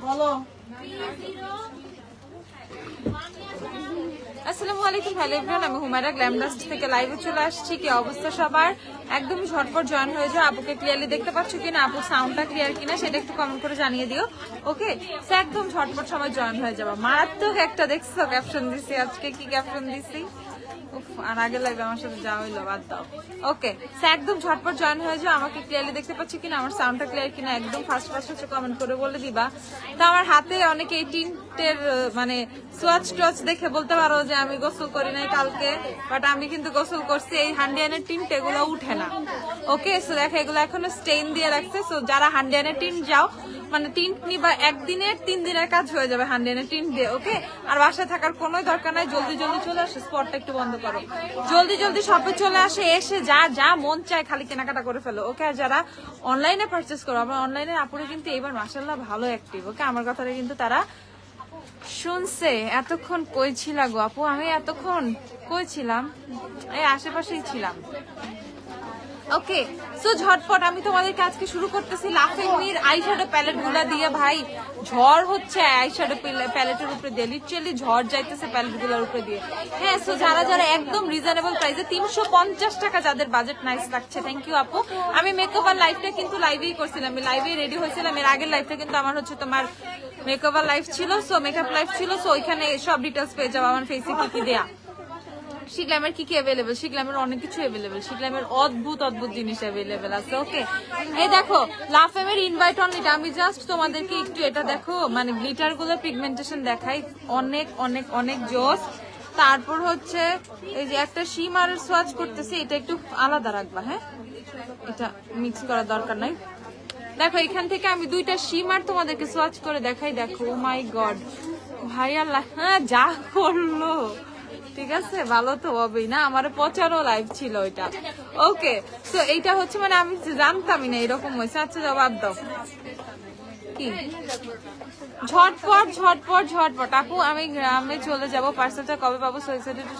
বলো। আসসালামু আলাইকুম, হ্যালো এভরিওয়ান, আমি হুমায়রা গ্ল্যামডাস্ট থেকে লাইভে চলে আসছি। কি অবস্থা সবার? একদমই ঝটপট জয়েন হয়ে যাও। আপুকে ক্লিয়ারলি দেখতে পাচ্ছ কিনা, আপুর সাউন্ডটা ক্লিয়ার কিনা সেটা একটু কমেন্ট করে জানিয়ে দিও। ওকে, সো একদম ঝটপট সবাই জয়েন হয়ে যাবো। মারাত্মক একটা দেখছো ক্যাপশন দিছি আজকে, কি ক্যাপশন দিছি, আর আগে লাগবে আমার সাথে যা হইলো বাদ দাও। ওকে, সো একদম ঝটপট জয়েন হয়ে যাও। আমাকে ক্লিয়ারলি দেখতে পাচ্ছি কিনা, আমার সাউন্ডটা ক্লিয়ার কিনা একদম ফার্স্ট হচ্ছে কমেন্ট করে বলে দিবা। তো আমার হাতে অনেকে এই টিন্টের মানে সোয়াচ টোয়াচ দেখে বলতে পারো যে আমি গোসল করি নাই কালকে, বাট আমি কিন্তু গোসল করছি। এই হান্ডিয়ানের টিন্ট এগুলো উঠে না। ওকে, সো দেখো এগুলো এখনো স্টেইন দিয়ে রাখছে। সো যারা হান্ডিয়ানের টিন্ট যাও মানে টিন্ট নিবা, একদিনের 3 দিনের কাজ হয়ে যাবে হান্ডিয়ানের টিন্ট দিয়ে। ওকে, আর বাসায় থাকার কোনো দরকার নাই, জলদি জলদি চলে আসে, স্পটটা একটু বন্ধ করো, জলদি জলদি শপে চলে আসে, এসে যা যা মন চায় খালি কেনাকাটা করে ফেলো। ওকে, আর যারা অনলাইনে পারচেস করো, আমার অনলাইনে আপুরে কিন্তু এবার মাশাআল্লাহ ভালো অ্যাক্টিভ। ওকে, আমার কথাটা কিন্তু তারা শুনছে। এতক্ষণ কই ছিলা গো আপু? আমি এতক্ষণ কই ছিলাম? এই আশেপাশেই ছিলাম। ওকে, সো ঝটপট আমি তোমাদেরকে আজকে শুরু করতেছি লাফিংমির আইশ্যাডো প্যালেট গুলা দিয়ে। ভাই ঝড় হচ্ছে আইশ্যাডো প্যালেটের উপরে দিয়ে, লিটারালি ঝড় যাইতেছে প্যালেট গুলোর উপরে দিয়ে। হ্যাঁ, সো যারা যারা একদম রিজনেবল প্রাইসে 350 টাকা যাদের বাজেট নাইস লাগছে, থ্যাংক ইউ আপু। আমি মেকওভার লাইফটা কিন্তু লাইভেই করছিলাম, আমি লাইভেই রেডি হয়েছিলাম। এর আগের লাইফটা কিন্তু আমার হচ্ছে তোমার মেকওভার লাইফ ছিল, সো মেকআপ লাইফ ছিল। সো ওইখানে সব ডিটেলস পেয়ে যাবো আমার ফেসে কি কি দেয়া, শিগ্লামের কি কি অ্যাভেলেবেল, শিগ্লামের অনেক কিছু অ্যাভেলেবেল, শিগ্লামের অদ্ভুত অদ্ভুত জিনিস অ্যাভেলেবেল আছে। ওকে, এই দেখো লাফেমের ইনভাইট অনলিটা, আমি জাস্ট তোমাদেরকে একটু এটা দেখো মানে গ্লিটার গুলো পিগমেন্টেশন দেখাই, অনেক অনেক অনেক জোস। তারপর হচ্ছে এই যে একটা শিমার সোয়াচ করতেছে, এটা একটু আলাদা রাখবা, হ্যাঁ এটা মিক্স করার দরকার নাই। দেখো এখান থেকে আমি 2টা শিমার তোমাদেরকে সোয়াচ করে দেখাই। দেখো ও মাই গড ভাই আল্লাহ, হ্যাঁ যা করলো, ঠিক আছে ভালো তো হবেই না, আমার পচারও লাইভ ছিল ওইটা। ওকে, তো এইটা হচ্ছে মানে আমি জানতামই না এরকম হয়েছে। আচ্ছা জবাব দাও কি ঝটপট ঝটপট ঝটপট। আপু আমি গ্রামে চলে যাব, পার্সেলটা কবে পাবো?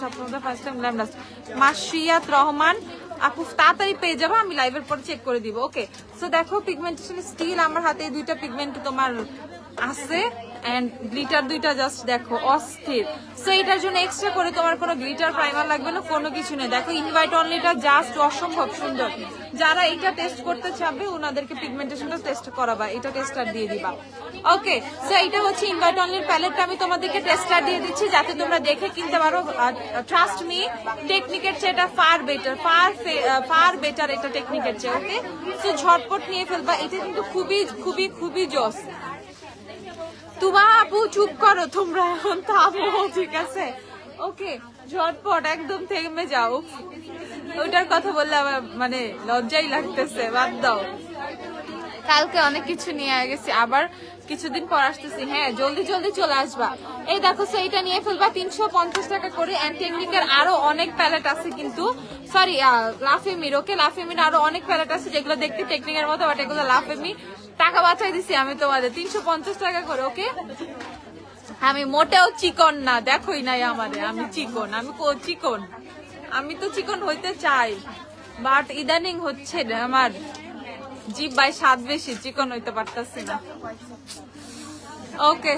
সপ্তাহ ফার্স্ট টাইম মাসিয়াত রহমান আপু তাড়াতাড়ি পেয়ে যাবো, আমি লাইভের পর চেক করে দিব। ওকে, সো দেখো পিগমেন্টেশন স্টিল আমার হাতে 2টা পিগমেন্ট তোমার আছে, এন্ড গ্লিটার 2টা জাস্ট দেখো অস্থির। সো এটার জন্য এক্সট্রা করে তোমার কোনো গ্লিটার প্রাইমার লাগবে না, কোনো কিছু নেই। দেখো ইনভাইট অনলিটা জাস্ট অসম্ভব সুন্দর। যারা এটা টেস্ট করতে চাবে ওনাদেরকে পিগমেন্টেশনটা টেস্ট করাবা, এটা টেস্টার দিয়ে দিবা। ওকে, সো এটা হচ্ছে ইনভাইট অনলির প্যালেটটা, আমি তোমাদেরকে টেস্টার দিয়ে দিচ্ছি যাতে তোমরা দেখে কিনতে পারো। ট্রাস্ট মি, টেকনিকের চেয়ে এটা ফার বেটার, ফার বেটার এটা টেকনিকের চেয়ে। ওকে, সো ঝটপট নিয়ে ফেলবা, এটা কিন্তু খুবই খুবই খুবই জোস। তুমা আপু চুপ করো, তোমরা এখন থামো, ঠিক আছে? ওকে, ঝটপট একদম থেমে যাও। ওইটার কথা বললে আমার মানে লজ্জাই লাগতেছে, বাদ দাও। কালকে অনেক কিছু নিয়ে গেছি, আবার কিছুদিন পর আসতেছি। হ্যাঁ জলদি জলদি চলে আসবা। এই দেখো এইটা নিয়ে ফেলবা 350 টাকা করে। এন্ড টেকনিকের আরো অনেক প্যালেট আছে কিন্তু, সরি লাফেমির। ওকে, লাফেমির আরো অনেক প্যালেট আছে যেগুলো দেখতে টেকনিকের মতো, বাট এগুলো লাফেমি। টাকা বাঁচাই দিছি আমি তোমাদের 350 টাকা করে। ওকে, আমি মোটেও চিকন না, দেখোই নাই আমাদের, আমি চিকন, আমি চিকন, আমি তো চিকন হইতে চাই, বাট ইদানিং হচ্ছে আমার জিভ বাই স্বাদ বেশি, চিকন হইতে পারতাছি না। ওকে,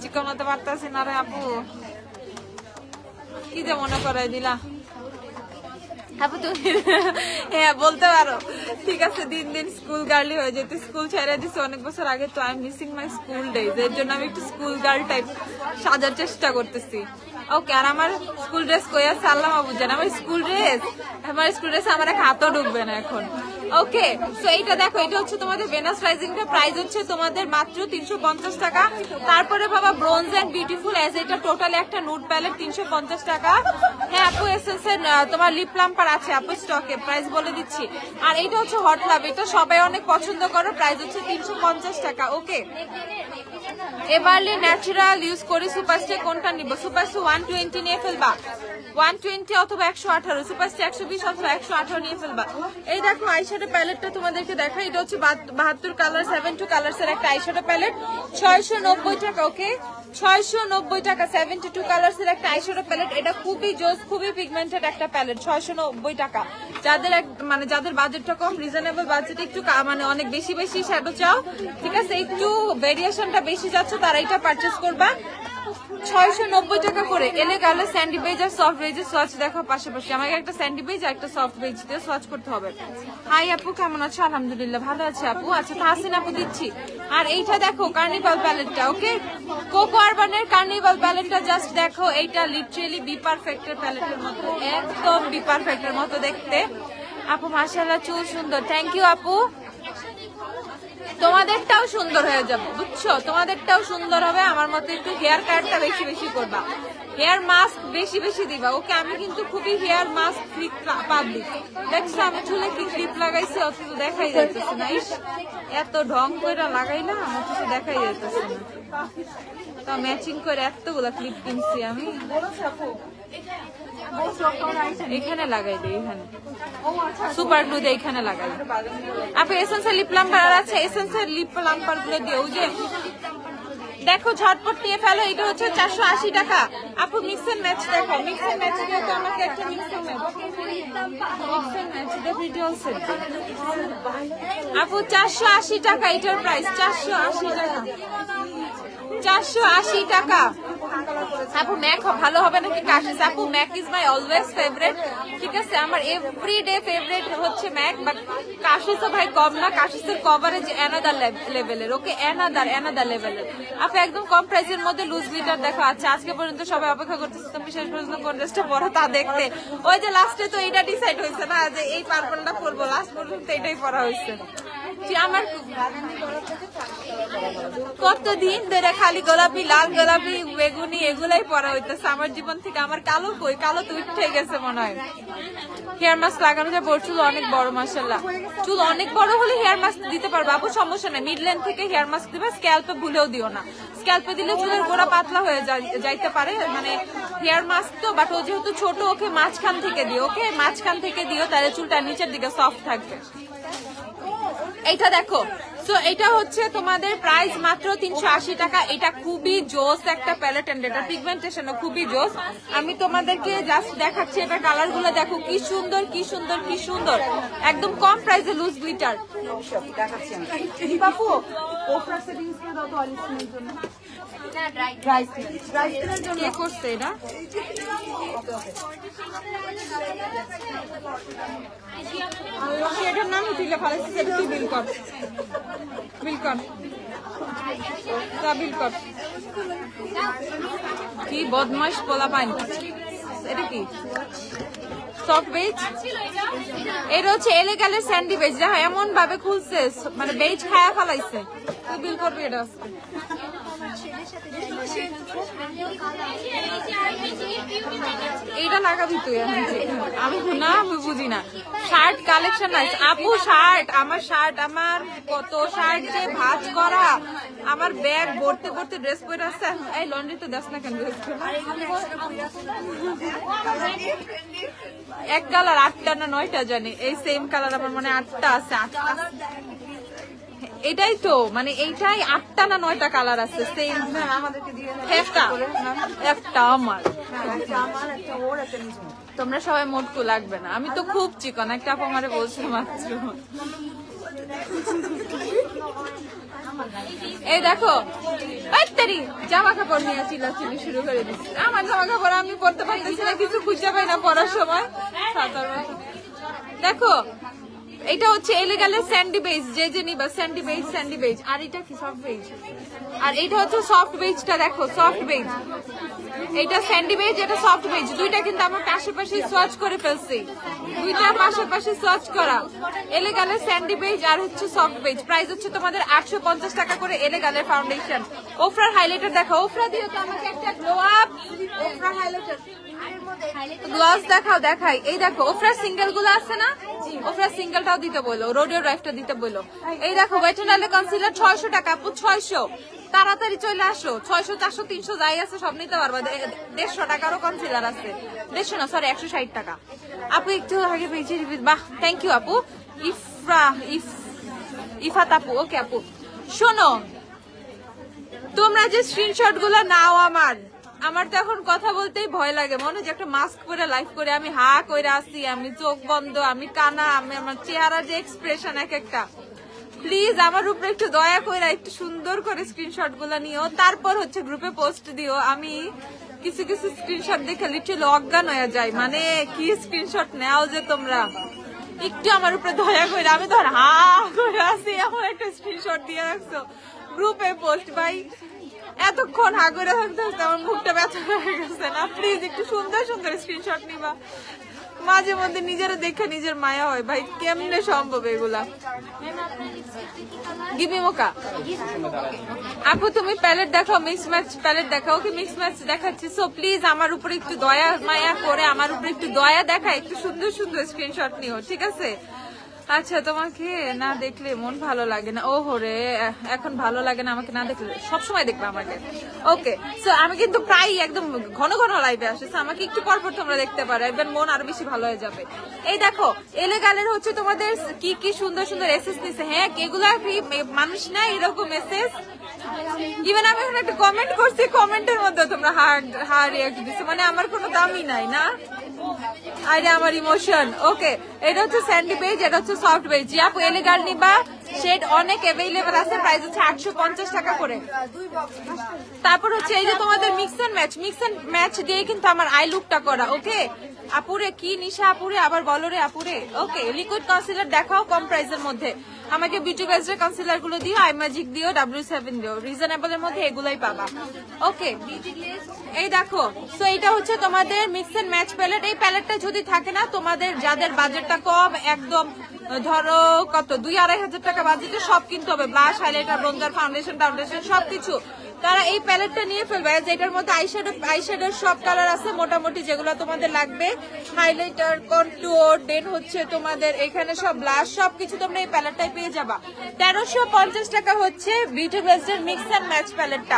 চিকন হতে পারতাছি না রে আপু, কি যে মনে করাই দিলা আপু তুমি। হ্যাঁ বলতে পারো, ঠিক আছে। দিন দিন স্কুল গার্লি হয়ে যেতে, স্কুল ছেড়ে দিচ্ছে অনেক বছর আগে, তো I am missing my school days, এর জন্য আমি একটু স্কুল গার্ল টাইপ সাজার চেষ্টা করতেছি। ওকে, আর আমার স্কুল ড্রেস কই আছে আল্লাহ মাহবুব জানে, আমার স্কুল ড্রেস আমার এক হাতও ঢুকবে না এখন। ওকে, সো এইটা দেখো, এটা হচ্ছে তোমাদের ভেনাস রাইজিংটা, প্রাইস হচ্ছে তোমাদের মাত্র 350 টাকা। তারপরে বাবা ব্রোঞ্জ এন্ড বিউটিফুল এজ, এটা টোটালি একটা নুড প্যালেট 350 টাকা। হ্যাঁ আপু এসেন্সের তোমার লিপ লাম্পার আছে আপু স্টকে, প্রাইস বলে দিচ্ছি। আর এইটা হচ্ছে হট লাভ, এটা সবাই অনেক পছন্দ করো, প্রাইস হচ্ছে 350 টাকা। ওকে, এবারলি ন্যাচারাল ইউজ করি সুপারস্টে, কোনটা নিব? সুপারস্টে 120 নিয়ে ফেলবা, 120 অথবা 118, সুপারস্টার 120 অথবা 118 নিয়ে ফেলবা। এই দেখো আইশ্যাডো প্যালেটটা তোমাদেরকে দেখাই, এটা হচ্ছে 72 কালার 72 কালার্স এর একটা আইশ্যাডো প্যালেট, 690 টাকা। ওকে 690 টাকা 72 কালার্স এর একটা আইশ্যাডো প্যালেট। এটা খুবই জোস, খুবই পিগমেন্টেড একটা প্যালেট, 690 টাকা। যাদের মানে যাদের বাজেটটা কম, রিজনেবল বাজেট, একটু মানে অনেক বেশি বেশি শ্যাডো চাও, ঠিক আছে, একটু ভেরিয়েশনটা বেশি যাচ্ছে, তারা এটা পারচেজ করবা। 690 টাকা করে। এলে গেলে স্যান্ডি বেজ আর সফট বেজের সোয়াচ দেখো পাশাপাশি। আমাকে একটা স্যান্ডি বেজ আর একটা সফট বেজ দিয়ে সোয়াচ করতে হবে। হাই আপু, কেমন আছো? আলহামদুলিল্লাহ ভালো আছে আপু। আচ্ছা তাহসিন আপু দিচ্ছি। আর এইটা দেখো কার্নিভাল প্যালেটটা, ওকে কোকো আরবানের কার্নিভাল প্যালেটটা জাস্ট দেখো, এইটা লিটারেলি বি পারফেক্টের প্যালেটের মতো, একদম বি পারফেক্টের মতো দেখতে। আপু মাশাআল্লাহ চুল সুন্দর, থ্যাংক ইউ আপু। তোমাদেরটাও সুন্দর হয়ে যাবে, বুঝছো, তোমাদেরটাও সুন্দর হবে। আমার মতো একটু হেয়ার কাটটা বেশি বেশি করবা, হেয়ার মাস্ক বেশি বেশি দিবা। ওকে আমি কিন্তু খুবই হেয়ার মাস্ক ফ্রি পাবলিক, দেখছো আমি চুলে কি ক্লিপ লাগাইছি, অথচ দেখাই যাইতেছে না। এত ঢং করে লাগাইলাম অথচ দেখাই যাইতেছে না। তা ম্যাচিং করে এতগুলা ক্লিপ কিনছি আমি, এখানে লাগাই দিই, এখানে সুপার গ্লু দিয়ে এখানে লাগাই। আপনি এসেন্সের লিপ লাম্পার আছে, এসেন্সের লিপ লাম্পার গুলো দিয়ে ওই যে দেখো ঝটপট নিয়ে ফেলো। এটা হচ্ছে 480 টাকা। আপু মিক্স এন্ড ম্যাচ দেখো, মিক্স এন্ড ম্যাচ দিয়ে তো আমাকে একটা মিক্স এন্ড ম্যাচ দিয়ে ভিডিও সেট। আপু 480 টাকা এটার প্রাইস, 480 টাকা, 480 টাকা। আপু ম্যাক ভালো হবে নাকি কাশিস? আপু Mac is my always favourite, ঠিক আছে, আমার এভরিডে ফেভারিট হচ্ছে ম্যাক, বাট কাশিসও ভাই কম না, কাশিসের কভারেজ অ্যানাদার লেভেলের, ওকে অ্যানাদার লেভেলের। আপু একদম কম প্রাইসের মধ্যে লুজ গ্লিটার দেখো। আচ্ছা আজকে পর্যন্ত সবাই অপেক্ষা করতেছে তুমি শেষ পর্যন্ত কোন ড্রেসটা পরো তা দেখতে। ওই যে লাস্টে তো এটা ডিসাইড হয়েছে না যে এই পার্পলটা পরবো, লাস্ট পর্যন্ত এটাই পরা হয়েছে। আমার কতদিন ধরে খালি গোলাপি, লাল গোলাপি, বেগুনি এগুলাই পরা হইতেছে আমার জীবন থেকে। আমার কালো কই, কালো তো উঠে গেছে মনে হয়। হেয়ার মাস্ক লাগানো যায়, বড় চুল অনেক বড়, মাশাআল্লাহ চুল অনেক বড় হলে হেয়ার মাস্ক দিতে পারবে আপু, সমস্যা নেই। মিড লেন্থ থেকে হেয়ার মাস্ক দিবে, স্ক্যাল্পে ভুলেও দিও না। স্ক্যাল্পে দিলে চুলের গোড়া পাতলা হয়ে যাইতে পারে, মানে হেয়ার মাস্ক তো, বাট ও যেহেতু ছোট ওকে মাঝখান থেকে দিও, ওকে মাঝখান থেকে দিও, তাহলে চুলটা নিচের দিকে সফট থাকবে। এইটা দেখো, সো এটা হচ্ছে তোমাদের প্রাইস মাত্র 380 টাকা। এটা খুবই জোস একটা প্যালেট, এন্ড এটা পিগমেন্টেশনও খুবই জোস। আমি তোমাদেরকে জাস্ট দেখাচ্ছি, এটা কালার গুলো দেখো কি সুন্দর, কি সুন্দর, কি সুন্দর, একদম কম প্রাইসে লুজ গ্লিটার। বাপু ওফরা সেটিংস কে দাও তো অলিশনের জন্য, না ড্রাই কে করছে এটা? এটার নাম তুলে ফেলেছি, সেটা তুই বিল কর, বিল কর, বিল কর। কি বদমাশ পোলা পাইন, এটা কি সফট বেজ? এটা হচ্ছে এলেগালের স্যান্ডি বেজ, দেখো এমন ভাবে খুলছে মানে বেজ খায়া ফেলাইছে। তুই বিল করবি এটা আজকে। এইটা লাগাবি তুই, আমি না, আমি বুঝি না। শার্ট কালেকশন আছে আপু, শার্ট, আমার শার্ট, আমার কত শার্ট যে ভাঁজ করা, আমার ব্যাগ ভর্তি ভর্তি ড্রেস পরে আছে। এই লন্ড্রি তো দেখ না কেন ড্রেস, এক কালার 8টা না 9টা জানি, এই সেম কালার আমার মানে 8টা আছে, 8টা। এটাই তো মানে এইটাই 8টা না 9টা কালার আছে সেম। একটা আমার, তোমরা সবাই মোটকু লাগবে না, আমি তো খুব চিকন। একটা আপু আমারে বলছে মাত্র। এই দেখো জামা কাপড় নিয়ে চিল্লাচিল্লি শুরু করে দিচ্ছি। আমার জামা কাপড় আমি পরতে পারতেছি না, কিছু খুঁজে পাই না পরার সময়। দেখো এটা হচ্ছে এলেগালের স্যান্ডি বেজ, যে নিবা স্যান্ডি বেজ, স্যান্ডি বেজ। আর এটা কি সফট বেজ, আর এটা হচ্ছে সফট বেজটা, দেখো সফট বেজ, এটা স্যান্ডি বেজ, এটা সফট বেজ। দুইটা কিন্তু আমার পাশাপাশি সোয়াচ করে ফেলছি, দুইটা পাশাপাশি সোয়াচ করা। এলেগালের স্যান্ডি বেজ আর হচ্ছে সফট বেজ। প্রাইস হচ্ছে তোমাদের 850 টাকা করে। এলেগালের ফাউন্ডেশন। ওফরার হাইলাইটার দেখো, ওফরা দিও তো আমাকে একটা গ্লো আপ। ওফরা হাইলাইটার গ্লস দেখাও, দেখাই। এই দেখো ওফরার সিঙ্গেল গুলো আছে না, ওফরা সিঙ্গেলটাও দিতে বললো, রোডিও ড্রাইভটা দিতে বললো। এই দেখো ওয়েট এন্ড ওয়াইল্ড কনসিলার 600 টাকা আপু, 600। তাড়াতাড়ি চলে আসো, 600 400 300 যাই আছে সব নিতে পারবা। 150 টাকারও কনসিলার আছে, 150 না সরি 160 টাকা। আপু একটু আগে পেয়েছি, বাহ থ্যাংক ইউ আপু। ইফাত আপু, ওকে আপু। শোনো, তোমরা যে স্ক্রিনশট গুলো নাও, আমার তো এখন কথা বলতেই ভয় লাগে, মনে হয় যে একটা মাস্ক পরে লাইভ করে আমি হা কইরা আসি, আমি চোখ বন্ধ, আমি কানা, আমি আমার চেহারা যে এক্সপ্রেশন এক একটা। প্লিজ আমার উপরে একটু দয়া করে একটু সুন্দর করে স্ক্রিনশট গুলো নিও, তারপর হচ্ছে গ্রুপে পোস্ট দিও। আমি কিছু কিছু স্ক্রিনশট দেখে লিটারালি অজ্ঞান হয়ে যাই, মানে কি স্ক্রিনশট নেও যে তোমরা, একটু আমার উপরে দয়া করে। আমি ধর হা করে আসি, আমার একটা স্ক্রিনশট দিয়ে রাখছো গ্রুপে পোস্ট। ভাই এতক্ষণ হা করে থাকতে থাকতে আমার মুখটা ব্যথা হয়ে গেছে না। প্লিজ একটু সুন্দর সুন্দর স্ক্রিনশট নিবা, মাঝে মধ্যে নিজেরা দেখে নিজের মায়া হয়। ভাই কেমনে সম্ভব এগুলা? গিভি মোকা আপু তুমি প্যালেট দেখাও, মিক্স ম্যাচ প্যালেট দেখাও। ওকে মিক্স ম্যাচ দেখাচ্ছি। সো প্লিজ আমার উপর একটু দয়া মায়া করে, আমার উপর একটু দয়া দেখা, একটু সুন্দর সুন্দর স্ক্রিনশট নিও, ঠিক আছে? আচ্ছা, তোমাকে না দেখলে মন ভালো লাগে না? ও হরে, এখন ভালো লাগে না আমাকে না দেখলে? সবসময় দেখবে আমাকে, ওকে? সো আমি কিন্তু প্রায় একদম ঘন ঘন লাইভে আসে, আমাকে একটু পরপর তোমরা দেখতে পারো, একবার মন আরো বেশি ভালো হয়ে যাবে। এই দেখো এলেগালের হচ্ছে তোমাদের কি কি সুন্দর সুন্দর এসএস নিছে। হ্যাঁ, এগুলা কি মানুষ না এরকম এসএস? ইভেন আমি এখন একটা কমেন্ট করছি, কমেন্টের মধ্যে তোমরা হার রিয়াক্ট দিছো, মানে আমার কোনো দামই নাই না। আরে আমার ইমোশন। ওকে, এটা হচ্ছে স্যান্ডি বেজ, এটা হচ্ছে সফট বেজ। জি আপু এলিগাল নিবা, শেড অনেক অ্যাভেলেবল আছে, প্রাইস হচ্ছে 850 টাকা করে। তারপর হচ্ছে এই যে তোমাদের মিক্স এন্ড ম্যাচ দিয়ে কিন্তু আমার আই লুকটা করা। ওকে আপুরে, কি নিশা আপুরে, আবার বলো রে আপুরে। ওকে, লিকুইড কনসিলার দেখাও কম প্রাইসের মধ্যে, আমাকে বিউটি বেজের কনসিলার গুলো দিও, আই ম্যাজিক দিও, W7 দিও, রিজনেবল এর মধ্যে এগুলাই পাবা। ওকে, এই দেখো, সো এটা হচ্ছে তোমাদের মিক্স এন্ড ম্যাচ প্যালেট। এই প্যালেটটা যদি থাকে না, তোমাদের যাদের বাজেটটা কম, একদম ধরো কত 2-2.5 হাজার টাকা বাজেটে সব কিনতে হবে, ব্লাশ, হাইলাইটার, ব্রোঞ্জার, ফাউন্ডেশন সবকিছু, তারা এই প্যালেটটা নিয়ে ফেলবে। যেটার মধ্যে আইশ্যাডোর সব কালার আছে মোটামুটি, যেগুলো তোমাদের লাগবে, হাইলাইটার, কন্টুর, দেন হচ্ছে তোমাদের এখানে সব ব্লাশ, সবকিছু তোমরা এই প্যালেটটাই পেয়ে যাবা। 1350 টাকা হচ্ছে বিউটি বেস্টের মিক্স এন্ড ম্যাচ প্যালেটটা,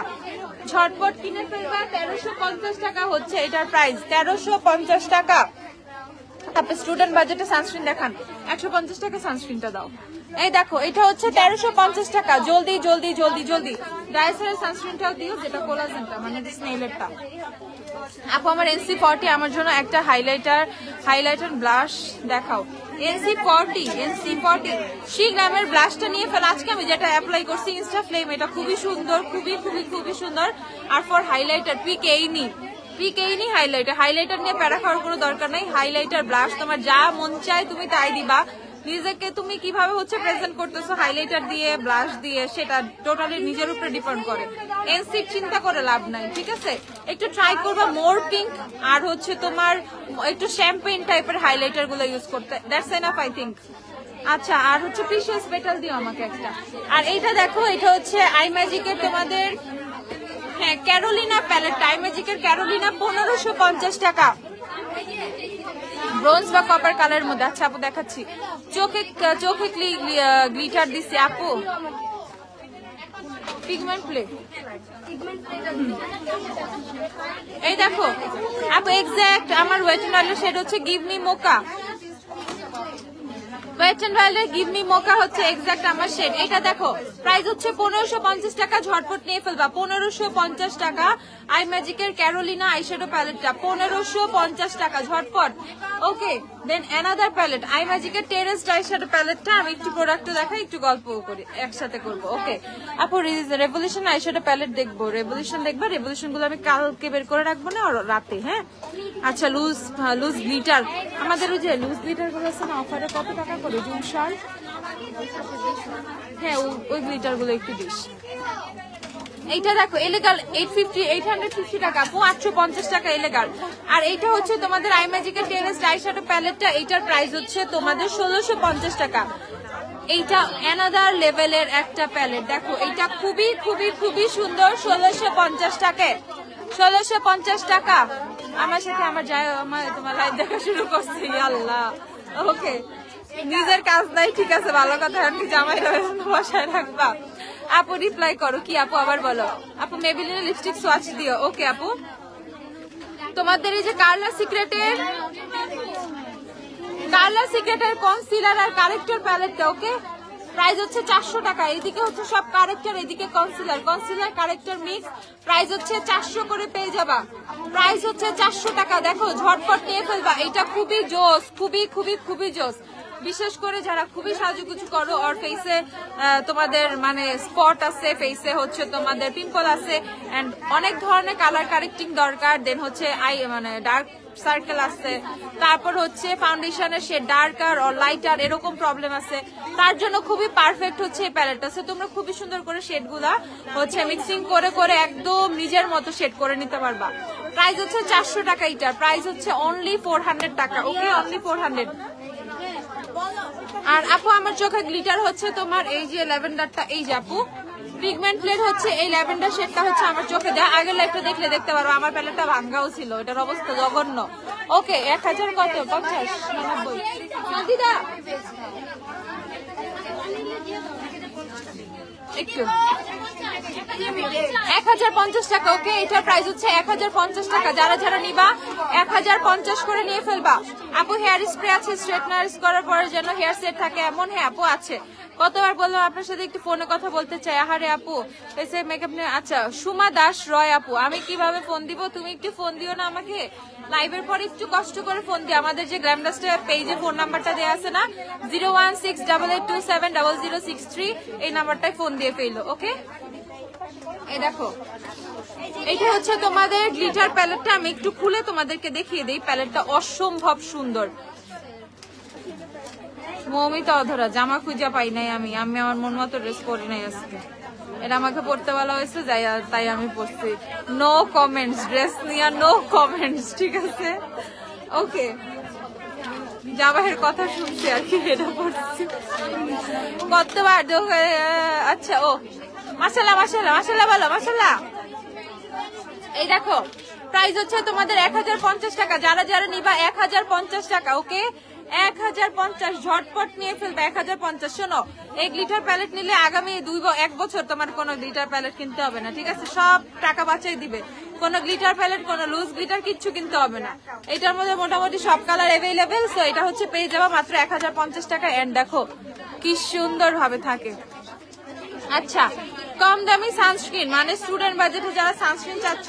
ঝটপট কিনে ফেলবা। 1350 টাকা হচ্ছে এটার প্রাইস, 1350 টাকা। তারপর স্টুডেন্ট বাজেটে সানস্ক্রিন দেখান, 150 টাকা সানস্ক্রিনটা দাও। এই দেখো এটা হচ্ছে 1350 টাকা, জলদি জলদি জলদি জলদি। ডায়াসের সানস্ক্রিনটাও দিও, যেটা কোলাজেনটা, মানে স্নেইলেরটা। আপু আমার NC40, আমার জন্য একটা হাইলাইটার ব্লাশ দেখাও। NC40 শি গ্ল্যামের ব্লাশটা নিয়ে ফেল। আজকে আমি যেটা অ্যাপ্লাই করছি ইনস্টা ফ্লেম, এটা খুবই সুন্দর, খুবই খুবই খুবই সুন্দর। আর ফর হাইলাইটার পিকেইনি হাইলাইটার নিয়ে প্যারা খাওয়ার কোনো দরকার নাই। হাইলাইটার ব্লাশ তোমার যা মন চায় তুমি তাই দিবা, নিজেকে তুমি কিভাবে হচ্ছে প্রেজেন্ট করতেছো হাইলাইটার দিয়ে, ব্লাশ দিয়ে, সেটা টোটালি নিজের উপরে ডিপেন্ড করে। এনসি চিন্তা করে লাভ নাই, ঠিক আছে? একটু ট্রাই করবা মোর পিঙ্ক আর হচ্ছে তোমার একটু শ্যাম্পেইন টাইপের হাইলাইটার গুলো ইউজ করতে, দ্যাটস এনাফ আই থিঙ্ক। আচ্ছা, আর হচ্ছে প্রিশিয়াস পেটাল দিও আমাকে একটা। আর এইটা দেখো, এটা হচ্ছে আই ম্যাজিকের তোমাদের, হ্যাঁ ক্যারোলিনা প্যালেট, আই ম্যাজিকের ক্যারোলিনা, 1550 টাকা, ব্রোঞ্জ বা কপার কালারের মধ্যে। আচ্ছা আপু দেখাচ্ছি, চোখে গ্লিটার দিছি আপু, পিগমেন্ট প্লে। এই দেখো আপু এক্সাক্ট আমার ওয়েট এন্ড ওয়াইল্ডের শেড হচ্ছে give me mocha, wet and ওয়াইল্ডের গিভ মি মোকা হচ্ছে এক্সাক্ট আমার শেড। এটা দেখো প্রাইস হচ্ছে 1550 টাকা, ঝটপট নিয়ে ফেলবা, 1550 টাকা। আই ম্যাজিকের ক্যারোলিনা আইশ্যাডো প্যালেটটা 1550 টাকা, ঝটপট। ওকে, দেন অ্যানাদার প্যালেট, আই ম্যাজিকের টেরেস্ট আইশ্যাডো প্যালেটটা। আমি একটু প্রোডাক্ট দেখাই, একটু গল্প করি, একসাথে করবো। ওকে আপু রেভলিউশন আইশ্যাডো প্যালেট দেখবো, রেভলিউশন দেখবা, রেভলিউশন গুলো আমি কালকে বের করে রাখবো না রাতে, হ্যাঁ? আচ্ছা লুজ গ্লিটার, আমাদের ওই যে লুজ গ্লিটার গুলো আছে না অফারে, কত টাকা করে জুন শাল? হ্যাঁ ওই গ্লিটার গুলো একটু দিস। এইটা দেখো এলেগাল 850 টাকা, 850 টাকা এলেগাল। আর এইটা হচ্ছে তোমাদের আই ম্যাজিকের টেরেস্ট আইশ্যাডো প্যালেটটা, এইটার প্রাইস হচ্ছে তোমাদের 1650 টাকা। এইটা অ্যানাদার লেভেলের একটা প্যালেট, দেখো এইটা খুবই খুবই খুবই সুন্দর, 1650 টাকা, 1650 টাকা। আমার সাথে আমার যায়, আমার তোমার লাইভ দেখা শুরু করছি, আল্লাহ। ওকে নিজের কাজ নাই, ঠিক আছে ভালো কথা, এমনি জামাই বসায় রাখবা। আপু রিপ্লাই করো, কি আপু আবার বলো। আপু মেবিলিনের লিপস্টিক সোয়াচ দিও। ওকে আপু, তোমাদের এই যে কার্লা সিক্রেটের কনসিলার আর কারেক্টর প্যালেটটা, ওকে প্রাইস হচ্ছে 400 টাকা। এদিকে হচ্ছে সব কারেক্টর, এদিকে কনসিলার কারেক্টর মিক্স, প্রাইস হচ্ছে 400 করে পেয়ে যাবা। প্রাইস হচ্ছে 400 টাকা। দেখো ঝটপট নিয়ে ফেলবা, এটা খুবই জোস, খুবই জোস। বিশেষ করে যারা খুবই সাজুগুজু করো, আর ফেসে তোমাদের মানে স্পট আছে, ফেসে হচ্ছে তোমাদের পিম্পল আছে, এন্ড অনেক ধরনের কালার কারেক্টিং দরকার, দেন হচ্ছে আই মানে ডার্ক সার্কেল আছে, তারপর হচ্ছে ফাউন্ডেশনের শেড ডার্কার আর লাইটার এরকম প্রবলেম আছে, তার জন্য খুবই পারফেক্ট হচ্ছে এই প্যালেটটা। সো তোমরা খুবই সুন্দর করে শেডগুলা হচ্ছে মিক্সিং করে একদম নিজের মতো শেড করে নিতে পারবা। প্রাইস হচ্ছে 400 টাকা, এটার প্রাইস হচ্ছে অনলি 400 টাকা। ওকে, অনলি 400। আর আপু আমার চোখে গ্লিটার হচ্ছে তোমার এই যে ল্যাভেন্ডারটা, এই যে আপু পিগমেন্ট প্লেট হচ্ছে এই ল্যাভেন্ডার শেডটা হচ্ছে আমার চোখে দেয়। আগের লাইফটা দেখলে দেখতে পারো আমার প্যালেটটা ভাঙ্গাও ছিল, এটার অবস্থা জঘন্য। ওকে 1000 কত? 50 90 দিদা একটু 1050 টাকা। ওকে, এটার প্রাইস হচ্ছে 1050 টাকা। যারা নিবা 1050 করে নিয়ে ফেলবা। আপু হেয়ার স্প্রে আছে স্ট্রেটনার করার পরে যেন হেয়ার সেট থাকে এমন? হ্যাঁ আপু আছে। কতবার বললাম আপনার সাথে একটু ফোনে কথা বলতে চাই। আহারে আপু এসে মেকআপ নিয়ে। আচ্ছা সুমা দাস রয় আপু, আমি কিভাবে ফোন দিব? তুমি একটু ফোন দিও না আমাকে, লাইভের পরে একটু কষ্ট করে ফোন দিও। আমাদের যে গ্ল্যামডাস্টার পেজে ফোন নাম্বারটা দেওয়া আছে না, 01688270063, এই নাম্বারটায় ফোন দিয়ে ফেললো। ওকে, এই দেখো এইটা হচ্ছে তোমাদের গ্লিটার প্যালেটটা। আমি একটু খুলে তোমাদেরকে দেখিয়ে দিই, প্যালেটটা অসম্ভব সুন্দর। মৌমিতা অধরা, জামা খুঁজে পাই নাই আমি আমার মন মতো ড্রেস পরি নাই আজকে, এটা আমাকে পড়তে বলা হয়েছে তাই আমি পড়ছি। নো কমেন্টস, ড্রেস নিয়ে নো কমেন্টস, ঠিক আছে? ওকে, জামাহের কথা শুনছি আর কি, এটা পড়ছি কতবার। আচ্ছা ও মাশাআল্লাহ বলো মাশাআল্লাহ। এই দেখো প্রাইস হচ্ছে তোমাদের 1050 টাকা। যারা নিবা 1050 টাকা। ওকে 1050, ঝটপট নিয়ে ফেলবে 1050। শোনো, এই গ্লিটার প্যালেট নিলে আগামী 1 বছর তোমার কোনো গ্লিটার প্যালেট কিনতে হবে না, ঠিক আছে? সব টাকা বাঁচাই দিবে। কোনো গ্লিটার প্যালেট, কোনো লুজ গ্লিটার কিচ্ছু কিনতে হবে না। এটার মধ্যে মোটামুটি সব কালার অ্যাভেলেবেল। সো এটা হচ্ছে পেয়ে যাবা মাত্র 1050 টাকা। এন্ড দেখো কি সুন্দর ভাবে থাকে। আচ্ছা, কম দামি সানস্ক্রিন মানে স্টুডেন্ট বাজেটে যারা সানস্ক্রিন চাচ্ছ,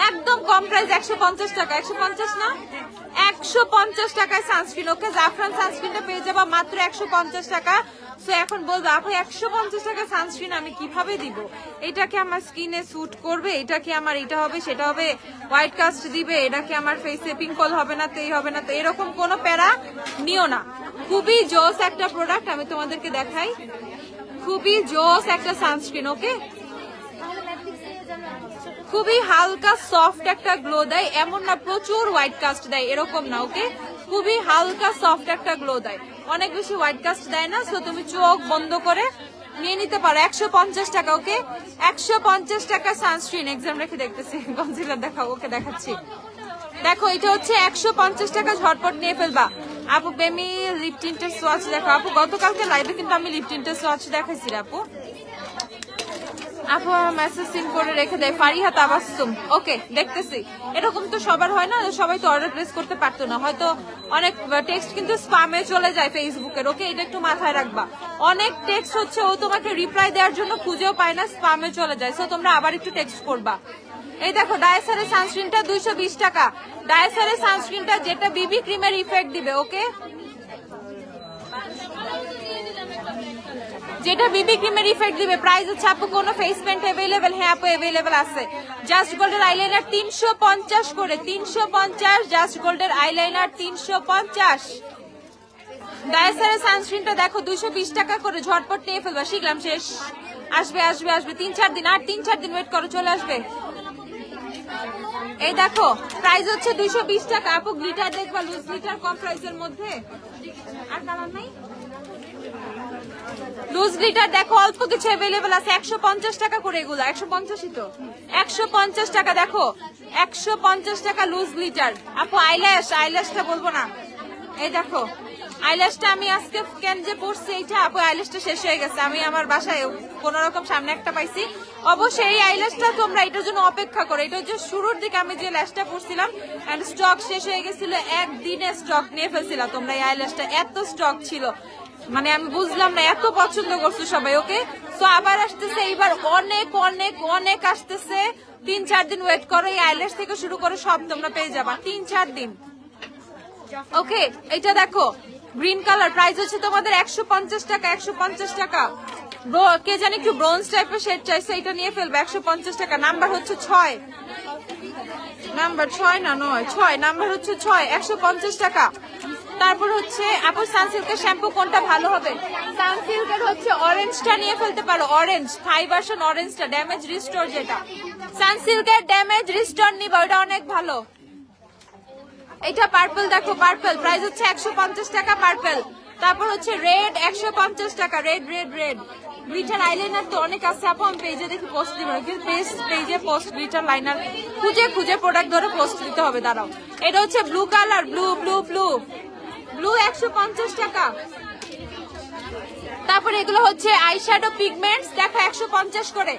একদম কম প্রাইস 150 টাকা। 150 না, 150 টাকায় সানস্ক্রিন। ওকে, জাফরান সানস্ক্রিনটা পেয়ে যাবা মাত্র 150 টাকা। সো এখন বলবো আপু 150 টাকা সানস্ক্রিন আমি কিভাবে দিব? এটা কি আমার স্কিনে স্যুট করবে? এটা কি আমার এটা হবে সেটা হবে, হোয়াইট কাস্ট দিবে? এটা কি আমার ফেসে পিম্পল হবে না তো এই হবে না তো? এরকম কোনো প্যারা নিও না। খুবই জোস একটা প্রোডাক্ট, আমি তোমাদেরকে দেখাই। খুবই জোস একটা সানস্ক্রিন। ওকে, খুবই হালকা সফট একটা গ্লো দেয়, এমন না প্রচুর হোয়াইট কাস্ট দেয় এরকম না। ওকে, খুবই হালকা সফট একটা গ্লো দেয়, অনেক বেশি হোয়াইট কাস্ট দেয় না। সো তুমি চোখ বন্ধ করে নিয়ে নিতে পারো। 150 টাকা। ওকে, 150 টাকা সানস্ক্রিন। এক্সাম রেখে দেখতেছি, কনসিলার দেখাও। ওকে দেখাচ্ছি, দেখো এটা হচ্ছে 150 টাকা। ঝটপট নিয়ে ফেলবা। আপু বেমি লিপ টিন্টের সোয়াচ দেখো। আপু গতকালকে লাইভে কিন্তু আমি লিপ টিন্টের সোয়াচ দেখাইছি আপু। আপু আমার মেসেজ সিন করে রেখে দেয় ফারিহা তাবাসসুম। ওকে দেখতেছি, এরকম তো সবার হয় না, সবাই তো অর্ডার প্লেস করতে পারতো না, হয়তো অনেক টেক্সট কিন্তু স্প্যামে চলে যায় ফেসবুকের। ওকে, এটা একটু মাথায় রাখবা। অনেক টেক্সট হচ্ছে ও তোমাকে রিপ্লাই দেওয়ার জন্য খুঁজেও পায় না, স্প্যামে চলে যায়। সো তোমরা আবার একটু টেক্সট করবা। এই দেখো ডায়াসারের সানস্ক্রিনটা 220 টাকা। ডায়াসারের সানস্ক্রিনটা যেটা বিবি ক্রিমের ইফেক্ট দিবে। ওকে, যেটা বিবি ক্রিমের ইফেক্ট দিবে। প্রাইস হচ্ছে আপু কোনো ফেস প্যান্ট अवेलेबल? হ্যাঁ আপু अवेलेबल আছে। জাস্ট গোল্ডের আইলাইনার 350 করে, 350। জাস্ট গোল্ডের আইলাইনার 350। ডায়াসারের সানস্ক্রিনটা দেখো 220 টাকা করে। ঝটপট নিয়ে ফেলবা, শিখলাম শেষ। আসবে 3-4 দিন, আর 3-4 দিন ওয়েট করো, চলে আসবে। এই দেখো প্রাইস হচ্ছে 220 টাকা। আপু গ্লিটার দেখবা, লুজ গ্লিটার কম প্রাইসের মধ্যে। আর কালার নাই, লুজ গ্লিটার দেখো অল্প কিছু अवेलेबल আছে। 150 টাকা করে এগুলো। 150ই তো, 150 টাকা। দেখো 150 টাকা লুজ গ্লিটার। আপু আইল্যাশটা বলবো না। এই দেখো আইল্যাশটা আমি আজকে কেন যে পড়ছি এইটা আপু আইল্যাশটা শেষ হয়ে গেছে, আমি আমার বাসায় কোন রকম সামনে একটা পাইছি। অবশ্যই এই আইল্যাশটা তোমরা এটার জন্য অপেক্ষা করো, এটা হচ্ছে শুরুর দিকে আমি যে ল্যাশটা পড়ছিলাম এন্ড স্টক শেষ হয়ে গেছিল, একদিনে স্টক নিয়ে ফেলছিলাম তোমরা এই আইল্যাশটা, এত স্টক ছিল মানে আমি বুঝলাম না, এত পছন্দ করছো সবাই। ওকে, সো আবার আসতেছে, এইবার অনেক অনেক অনেক আসতেছে, 3-4 দিন ওয়েট করো, এই আইল্যাশ থেকে শুরু করে সব তোমরা পেয়ে যাবা 3-4 দিন। ওকে, এটা দেখো গ্রিন কালার, প্রাইস হচ্ছে তোমাদের 150 টাকা। 150 টাকা, কে জানি একটু ব্রোঞ্জ টাইপের শেড চাইছে, এটা নিয়ে ফেলবে 150 টাকা। নাম্বার হচ্ছে 6, নাম্বার 6 না 9, 6 নাম্বার হচ্ছে 6, 150 টাকা। তারপর হচ্ছে আপু সানসিল্কের শ্যাম্পু কোনটা ভালো হবে? সানসিল্কের হচ্ছে অরেঞ্জটা নিয়ে ফেলতে পারো, অরেঞ্জ থাই ভার্সন, অরেঞ্জটা ড্যামেজ রিস্টোর, যেটা সানসিল্কের ড্যামেজ রিস্টোর নিবা, ওটা অনেক ভালো। এটা পার্পল দেখো, পার্পল প্রাইস হচ্ছে 150 টাকা পার্পল। তারপর হচ্ছে রেড 150 টাকা, red red red. Glitter eyeliner তো অনেক আছে আপু, আমি পেজে দেখি পোস্ট দিব, পেজে পোস্ট গ্লিটার লাইনার খুঁজে খুঁজে প্রোডাক্ট ধরে পোস্ট দিতে হবে, দাঁড়াও। এটা হচ্ছে blue colour, blue blue blue blue 150 টাকা। তারপরে এগুলো হচ্ছে আইশ্যাডো পিগমেন্টস, দেখো 150 করে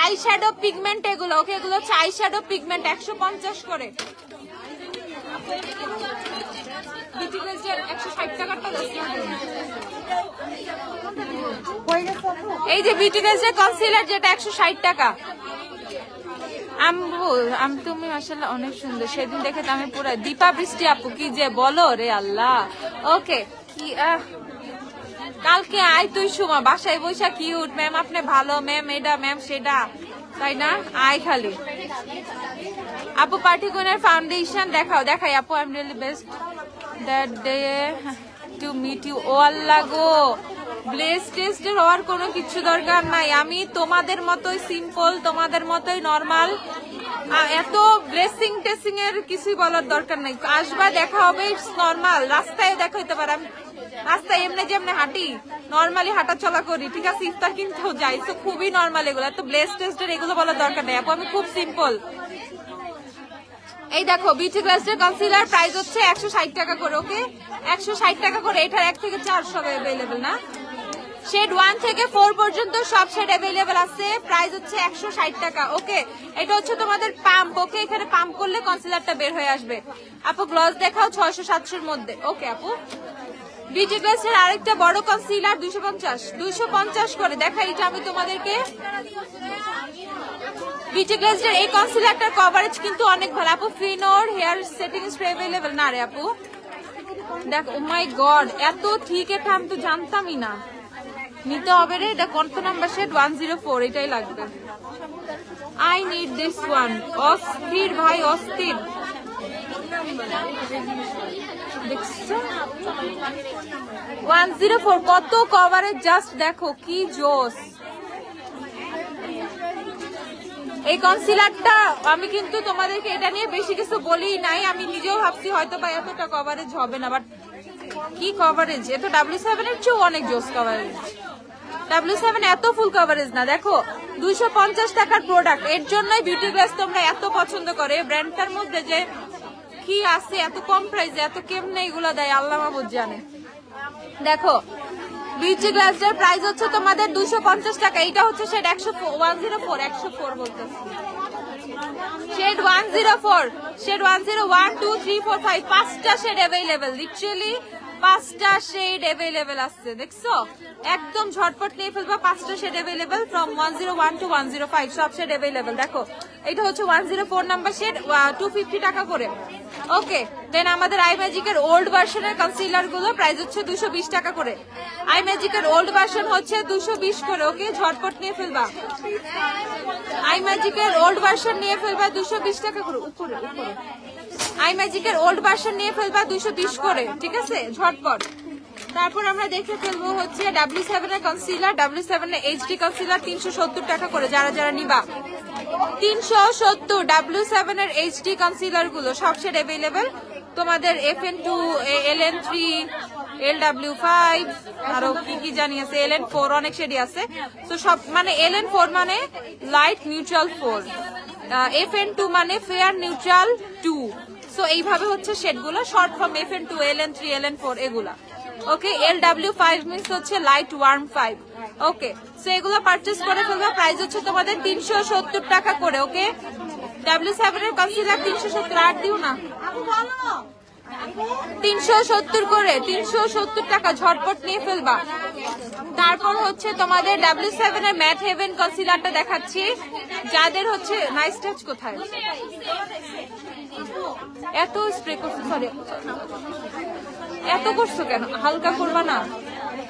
আইশ্যাডো পিগমেন্ট এগুলো। ওকে, এগুলো হচ্ছে আইশ্যাডো পিগমেন্ট 150 করে। 160 টাকাটা এই যে বিউটিফুল কনসিলার, যেটা 160 টাকা। তুমি মাশাআল্লাহ অনেক সুন্দর, সেদিন দেখে তো আমি পুরো দীপা বৃষ্টি আপু, কি যে বলো রে আল্লাহ। ওকে, কি কালকে আয় তুই সুমা, বাসায় বৈশা কিউট ম্যাম, আপনি ভালো ম্যাম, এটা ম্যাম সেটা, তাই না? আয় খালি আপু। পার্টি কোনের ফাউন্ডেশন দেখাও, দেখাই আপু। I am really best that day to meet you. ও আল্লাহ গো, ব্লেস টেস্টের হওয়ার কোনো কিছু দরকার নাই, আমি তোমাদের মতোই সিম্পল, তোমাদের মতোই নর্মাল, এত ব্লেসিং টেস্টিং এর কিছুই বলার দরকার নাই। আসবা, দেখা হবে, ইটস নর্মাল। রাস্তায় দেখা হইতে পারে, আমি রাস্তায় এমনি যেমনি হাঁটি নর্মালি হাঁটা চলা করি, ঠিক আছে, ইফতার কিনতেও যাই, তো খুবই নর্মাল এগুলো, এত ব্লেস টেস্টের এগুলো বলার দরকার নেই আপু, আমি খুব সিম্পল। এই দেখো বিউটি গ্লাসের কনসিলার, প্রাইস হচ্ছে 160 টাকা করে। ওকে, 160 টাকা করে। এটার 1 থেকে 4 সব অ্যাভেলেবেল না, শেড 1 থেকে 4 পর্যন্ত সব শেড অ্যাভেলেবেল আছে, প্রাইস হচ্ছে 160 টাকা। ওকে, এটা হচ্ছে তোমাদের পাম্প। ওকে, এখানে পাম্প করলে কনসিলারটা বের হয়ে আসবে। আপু গ্লস দেখাও 600-700 মধ্যে। ওকে আপু, বিউটি গ্লাসের আরেকটা বড় কনসিলার 250 করে। দেখা, এটা আমি তোমাদেরকে বিউটি গ্লাসের এই কনসিলারটার কভারেজ কিন্তু অনেক ভালো আপু। ফিনোর হেয়ার সেটিং স্প্রে অ্যাভেলেবেল না রে আপু, দেখ। ও মাই গড, এত ঠিক, এটা আমি তো জানতামই না, নিতে হবে রে। এটা কত নাম্বার শেড? 104, এটাই লাগবে। I need this one. অস্থির ভাই, অস্থির। দেখছো 104 কত কভারেজ, জাস্ট দেখো কি জোস। এই কনসিলারটা আমি কিন্তু তোমাদেরকে এটা নিয়ে বেশি কিছু বলি নাই, আমি নিজেও ভাবছি হয়তো বা এতটা কভারেজ হবে না, বাট কি কভারেজ, এত W7 এর চেয়েও অনেক জোস কভারেজ। W7 এত ফুল কভারেজ না, দেখো 250 টাকার প্রোডাক্ট, এর জন্যই বিউটি গ্লাস তোমরা এত পছন্দ করে। ব্র্যান্ডটার মধ্যে যে কি আছে এত কম প্রাইসে, এত কেমনে এগুলো দেয় আল্লাহ মাহবুব জানে। দেখো বিউটি গ্লাসের প্রাইস হচ্ছে তোমাদের 250 টাকা। এটা হচ্ছে শেড 104 বলতেছি, শেড 104, শেড 101, 2, 3, 4, 5, 5টা শেড অ্যাভেলেবেল, লিটারালি 5টা শেড অ্যাভেলেবেল আছে, দেখছো? একদম ঝটপট নিয়ে ফেলবা, 5টা শেড অ্যাভেলেবেল ফ্রম 101 to 105, সব শেড অ্যাভেলেবেল। দেখো এটা হচ্ছে 104 নাম্বার শেড, 250 টাকা করে। ওকে, দেন আমাদের আই ম্যাজিকের ওল্ড ভার্সনের কনসিলার গুলো প্রাইস হচ্ছে 220 টাকা করে। আই ম্যাজিকের ওল্ড ভার্সন হচ্ছে 220 করে। ওকে, ঝটপট নিয়ে ফেলবা, আই ম্যাজিকের ওল্ড ভার্সন নিয়ে ফেলবা 220 টাকা করে। উপরে উপরে আই ম্যাজিকের ওল্ড ভার্সন নিয়ে ফেলবা 220 করে, ঠিক আছে, ঝটপট। তারপর আমরা দেখে ফেলবো হচ্ছে W7 এর কনসিলার, W7 এর HD কনসিলার 370 টাকা করে। যারা যারা নিবা 370 W7 এর HD কনসিলার গুলো সব শেড অ্যাভেলেবেল তোমাদের। FN2, LN3, LW5, আরো কি কি জানি আছে, LN4, অনেক শেডই আছে। তো সব মানে LN4 মানে লাইট নিউট্রাল 4, FN2 মানে ফেয়ার নিউট্রাল 2। সো এইভাবে হচ্ছে শেডগুলো, short form FN2, LN3, LN4 এগুলা। ওকে LW5 মিন্স হচ্ছে লাইট ওয়ার্ম 5। ওকে, সো এগুলো পারচেজ করে ফেলবে। প্রাইস হচ্ছে তোমাদের 370 টাকা করে। ওকে, W7 এর কনসিলার 370, আর দিও না, 370 করে, 370 টাকা ঝটপট নিয়ে ফেলবা। তারপর হচ্ছে তোমাদের W7 এর ম্যাট হেভেন কনসিলারটা দেখাচ্ছি, যাদের হচ্ছে নাইস টাচ। কোথায় এত স্প্রে করছো? সরি, এত করছো কেন? হালকা করবা না?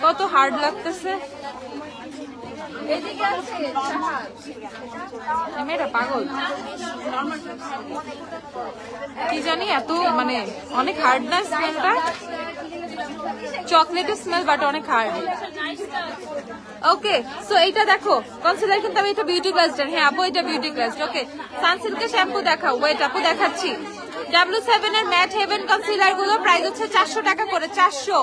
কত হার্ড লাগতেছে। মেয়েটা পাগল কি জানি, এত মানে অনেক হার্ড না স্মেলটা, চকলেটের স্মেল বাট অনেক হার্ড। ওকে, সো এইটা দেখো কনসিলার, কিন্তু আমি এটা বিউটি গ্লাসটার। হ্যাঁ আপু, এটা বিউটি গ্লাস। ওকে, সানসিল্কের শ্যাম্পু দেখাও। ওয়েট আপু দেখাচ্ছি। W7 এর ম্যাট হেভেন কনসিলার গুলো প্রাইস হচ্ছে 400 টাকা করে, 400।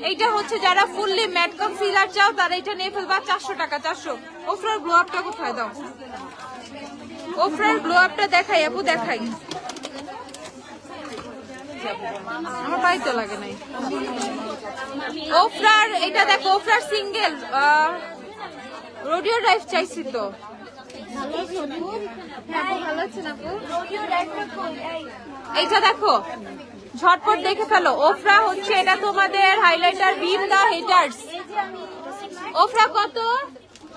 এইটা হচ্ছে যারা ফুললি ম্যাট কনসিলার চাও তারা এটা নিয়ে ফেলবা 400 টাকা, 400। ওফরার গ্লো আপটা কোথায়? দাও, ওফরার গ্লো আপটা দেখাই আপু, দেখাই। আমার পাইতে লাগে নাই। ওফরার এটা দেখো, ওফরার সিঙ্গেল রোডিও ড্রাইভ চাইছি তো। এইটা দেখো, ঝটপট দেখে ফেলো। ওফরা হচ্ছে এটা তোমাদের হাইলাইটার বিম দা হেটার্স। ওফরা কত?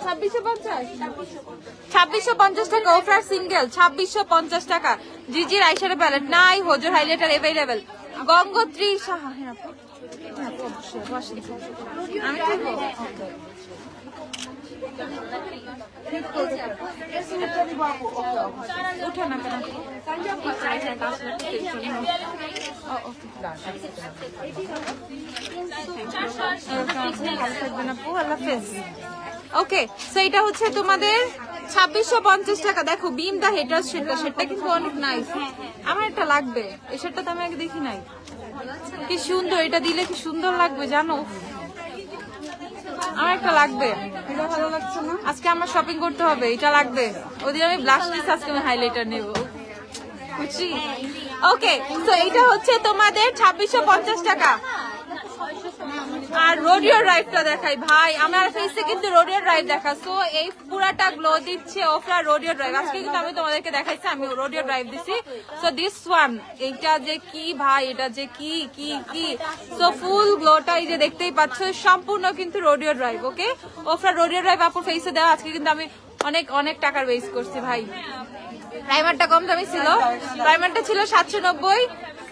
2650 টাকা। ওফরার সিঙ্গেল 2650 টাকা। জিজির আইশ্যাডো প্যালেট নাই, হোজোর হাইলাইটার অ্যাভেলেবেল। গঙ্গোত্রী সাহা, আমি থাকবো। উঠে না কেন? ওকে, সো এটা হচ্ছে তোমাদের 2650 টাকা। দেখো বিম দা হেটার সেটটা, সেটটা কিন্তু অনেক নাইস। আমার একটা লাগবে, এই সেটটা তো আমি আগে দেখি নাই। কি সুন্দর, এটা দিলে কি সুন্দর লাগবে জানো। আমার একটা লাগবে, এটা ভালো লাগছে না। আজকে আমার শপিং করতে হবে, এটা লাগবে। ওদিন আমি ব্লাশ দিচ্ছি, আজকে আমি হাইলাইটার নেবো, বুঝছি। ওকে, তো এটা হচ্ছে তোমাদের 2650 টাকা। আর রোডিও ড্রাইভটা দেখাই ভাই, আমার ফেসে কিন্তু রোডিও ড্রাইভ দেখা। সো এই পুরাটা গ্লো দিচ্ছে ওফরা রোডিও ড্রাইভ। আজকে কিন্তু আমি তোমাদেরকে দেখাইছি, আমি রোডিও ড্রাইভ দিছি। সো দিস ওয়ান, এইটা যে কি ভাই, এটা যে কি কি কি। সো ফুল গ্লোটা এই যে দেখতেই পাচ্ছ, সম্পূর্ণ কিন্তু রোডিও ড্রাইভ। ওকে, ওফরা রোডিও ড্রাইভ আপুর ফেসে দেওয়া। আজকে কিন্তু আমি অনেক অনেক টাকার ওয়েস্ট করছি ভাই। প্রাইমারটা কম দামি ছিল, প্রাইমারটা ছিল 790,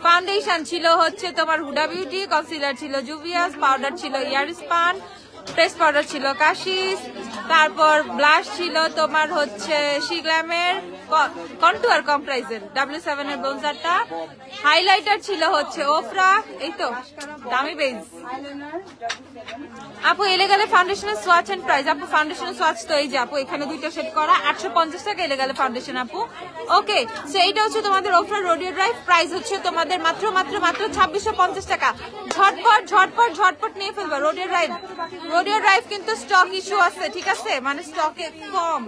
ফাউন্ডেশন ছিল হচ্ছে তোমার হুডা বিউটি, কনসিলার ছিল জুভিয়াস, পাউডার ছিল ইয়ারস্পান, ফেস পাউডার ছিল কাশিস, তারপর ব্লাশ ছিল তোমার হচ্ছে শিগ্ল্যামের কন্টুয়ার কম্প্রাইজের W7 এর ব্রোঞ্জারটা, হাইলাইটার ছিল হচ্ছে ওফরা, এই তো দামি বেজ। আপু এলেগালে ফাউন্ডেশনের সোয়াচ এন্ড প্রাইস। আপু ফাউন্ডেশনের সোয়াচ তো এই যে আপু এখানে দুইটা সেট করা 850 টাকা এলেগালে ফাউন্ডেশন আপু। ওকে, সো এইটা হচ্ছে তোমাদের ওফরা রোডিও ড্রাইভ, প্রাইস হচ্ছে তোমাদের মাত্র মাত্র মাত্র 2650 টাকা। ঝটপট ঝটপট ঝটপট নিয়ে ফেলবা রোডিও ড্রাইভ। রোডিও ড্রাইভ কিন্তু স্টক ইস্যু আছে, ঠিক আছে, মানে স্টকে কম।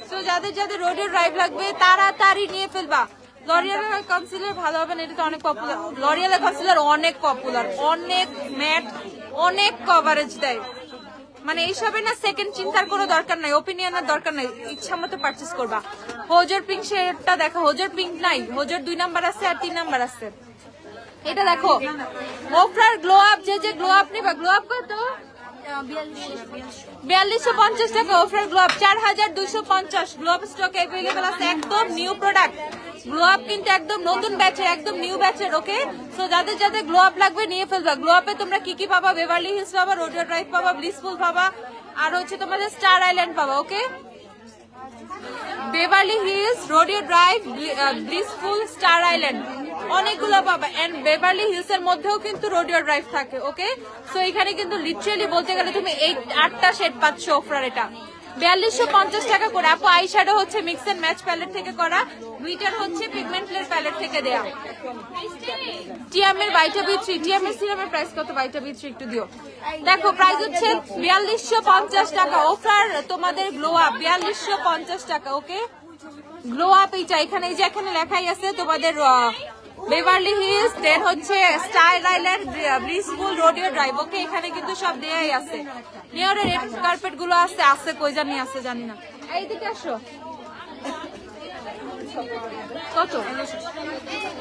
সো যাদের যাদের রোডিও ড্রাইভ লাগবে তাড়াতাড়ি নিয়ে ফেলবা। লরিয়ালের কনসিলার ভালো হবে না, এটা তো অনেক পপুলার। লরিয়ালের কনসিলার অনেক পপুলার, অনেক ম্যাট, অনেক কভারেজ দেয়। মানে এইসবের না সেকেন্ড চিন্তার কোনো দরকার নাই, ওপিনিয়নের দরকার নাই, ইচ্ছা মতো পারচেস করবা। হোজোর পিঙ্ক শেডটা দেখো, হোজোর পিঙ্ক নাই, হোজোর 2 নাম্বার আছে আর 3 নাম্বার আছে। এটা দেখো ওফরার গ্লো আপ, যে যে গ্লো আপ নিবা। গ্লো আপ কত? 4250 টাকা। ওফরার glow up 4250। Glow up stock available আছে, একদম নিউ প্রোডাক্ট। গ্লো আপ কিন্তু একদম নতুন ব্যাচের, একদম নিউ ব্যাচের। ওকে, সো যাদের যাদের গ্লো আপ লাগবে নিয়ে ফেলবা। গ্লো আপে তোমরা কি কি পাবা? বেভারলি হিলস পাবা, রোডিও ড্রাইভ পাবা, ব্লিসফুল পাবা, আর হচ্ছে তোমাদের স্টার আইল্যান্ড পাবা। Okay, Beverly Hills, Rodeo Drive, blissful, star island অনেকগুলো পাবা। এন্ড বেভারলি হিলস এর মধ্যেও কিন্তু রোডিও ড্রাইভ থাকে। ওকে, সো এখানে কিন্তু লিটারালি বলতে গেলে তুমি 8টা শেড পাচ্ছ ওফরার। এটা 4250 টাকা করে। আপু আই শ্যাডো হচ্ছে মিক্স এন্ড ম্যাচ প্যালেট থেকে করা, গ্লিটার হচ্ছে পিগমেন্টলের প্যালেট থেকে দেয়া। টিএম এর বাইটা বি3, টিএম এর সিরামের প্রাইস কত? বাইটা বি3 একটু দিও। দেখো প্রাইস হচ্ছে 4250 টাকা। ওফরার তোমাদের গ্লো আপ 4250 টাকা। ওকে, গ্লো আপ এইটা এখানে, এই যে এখানে লেখাই আছে তোমাদের বেভারলি হিলস, দেন হচ্ছে style island, blissful, rodeo drive. ওকে, এখানে কিন্তু সব দেয়াই আছে। নিয়রে রেড কার্পেট গুলো আছে কই জানি আছে জানি না। এইদিকে আসো। কত?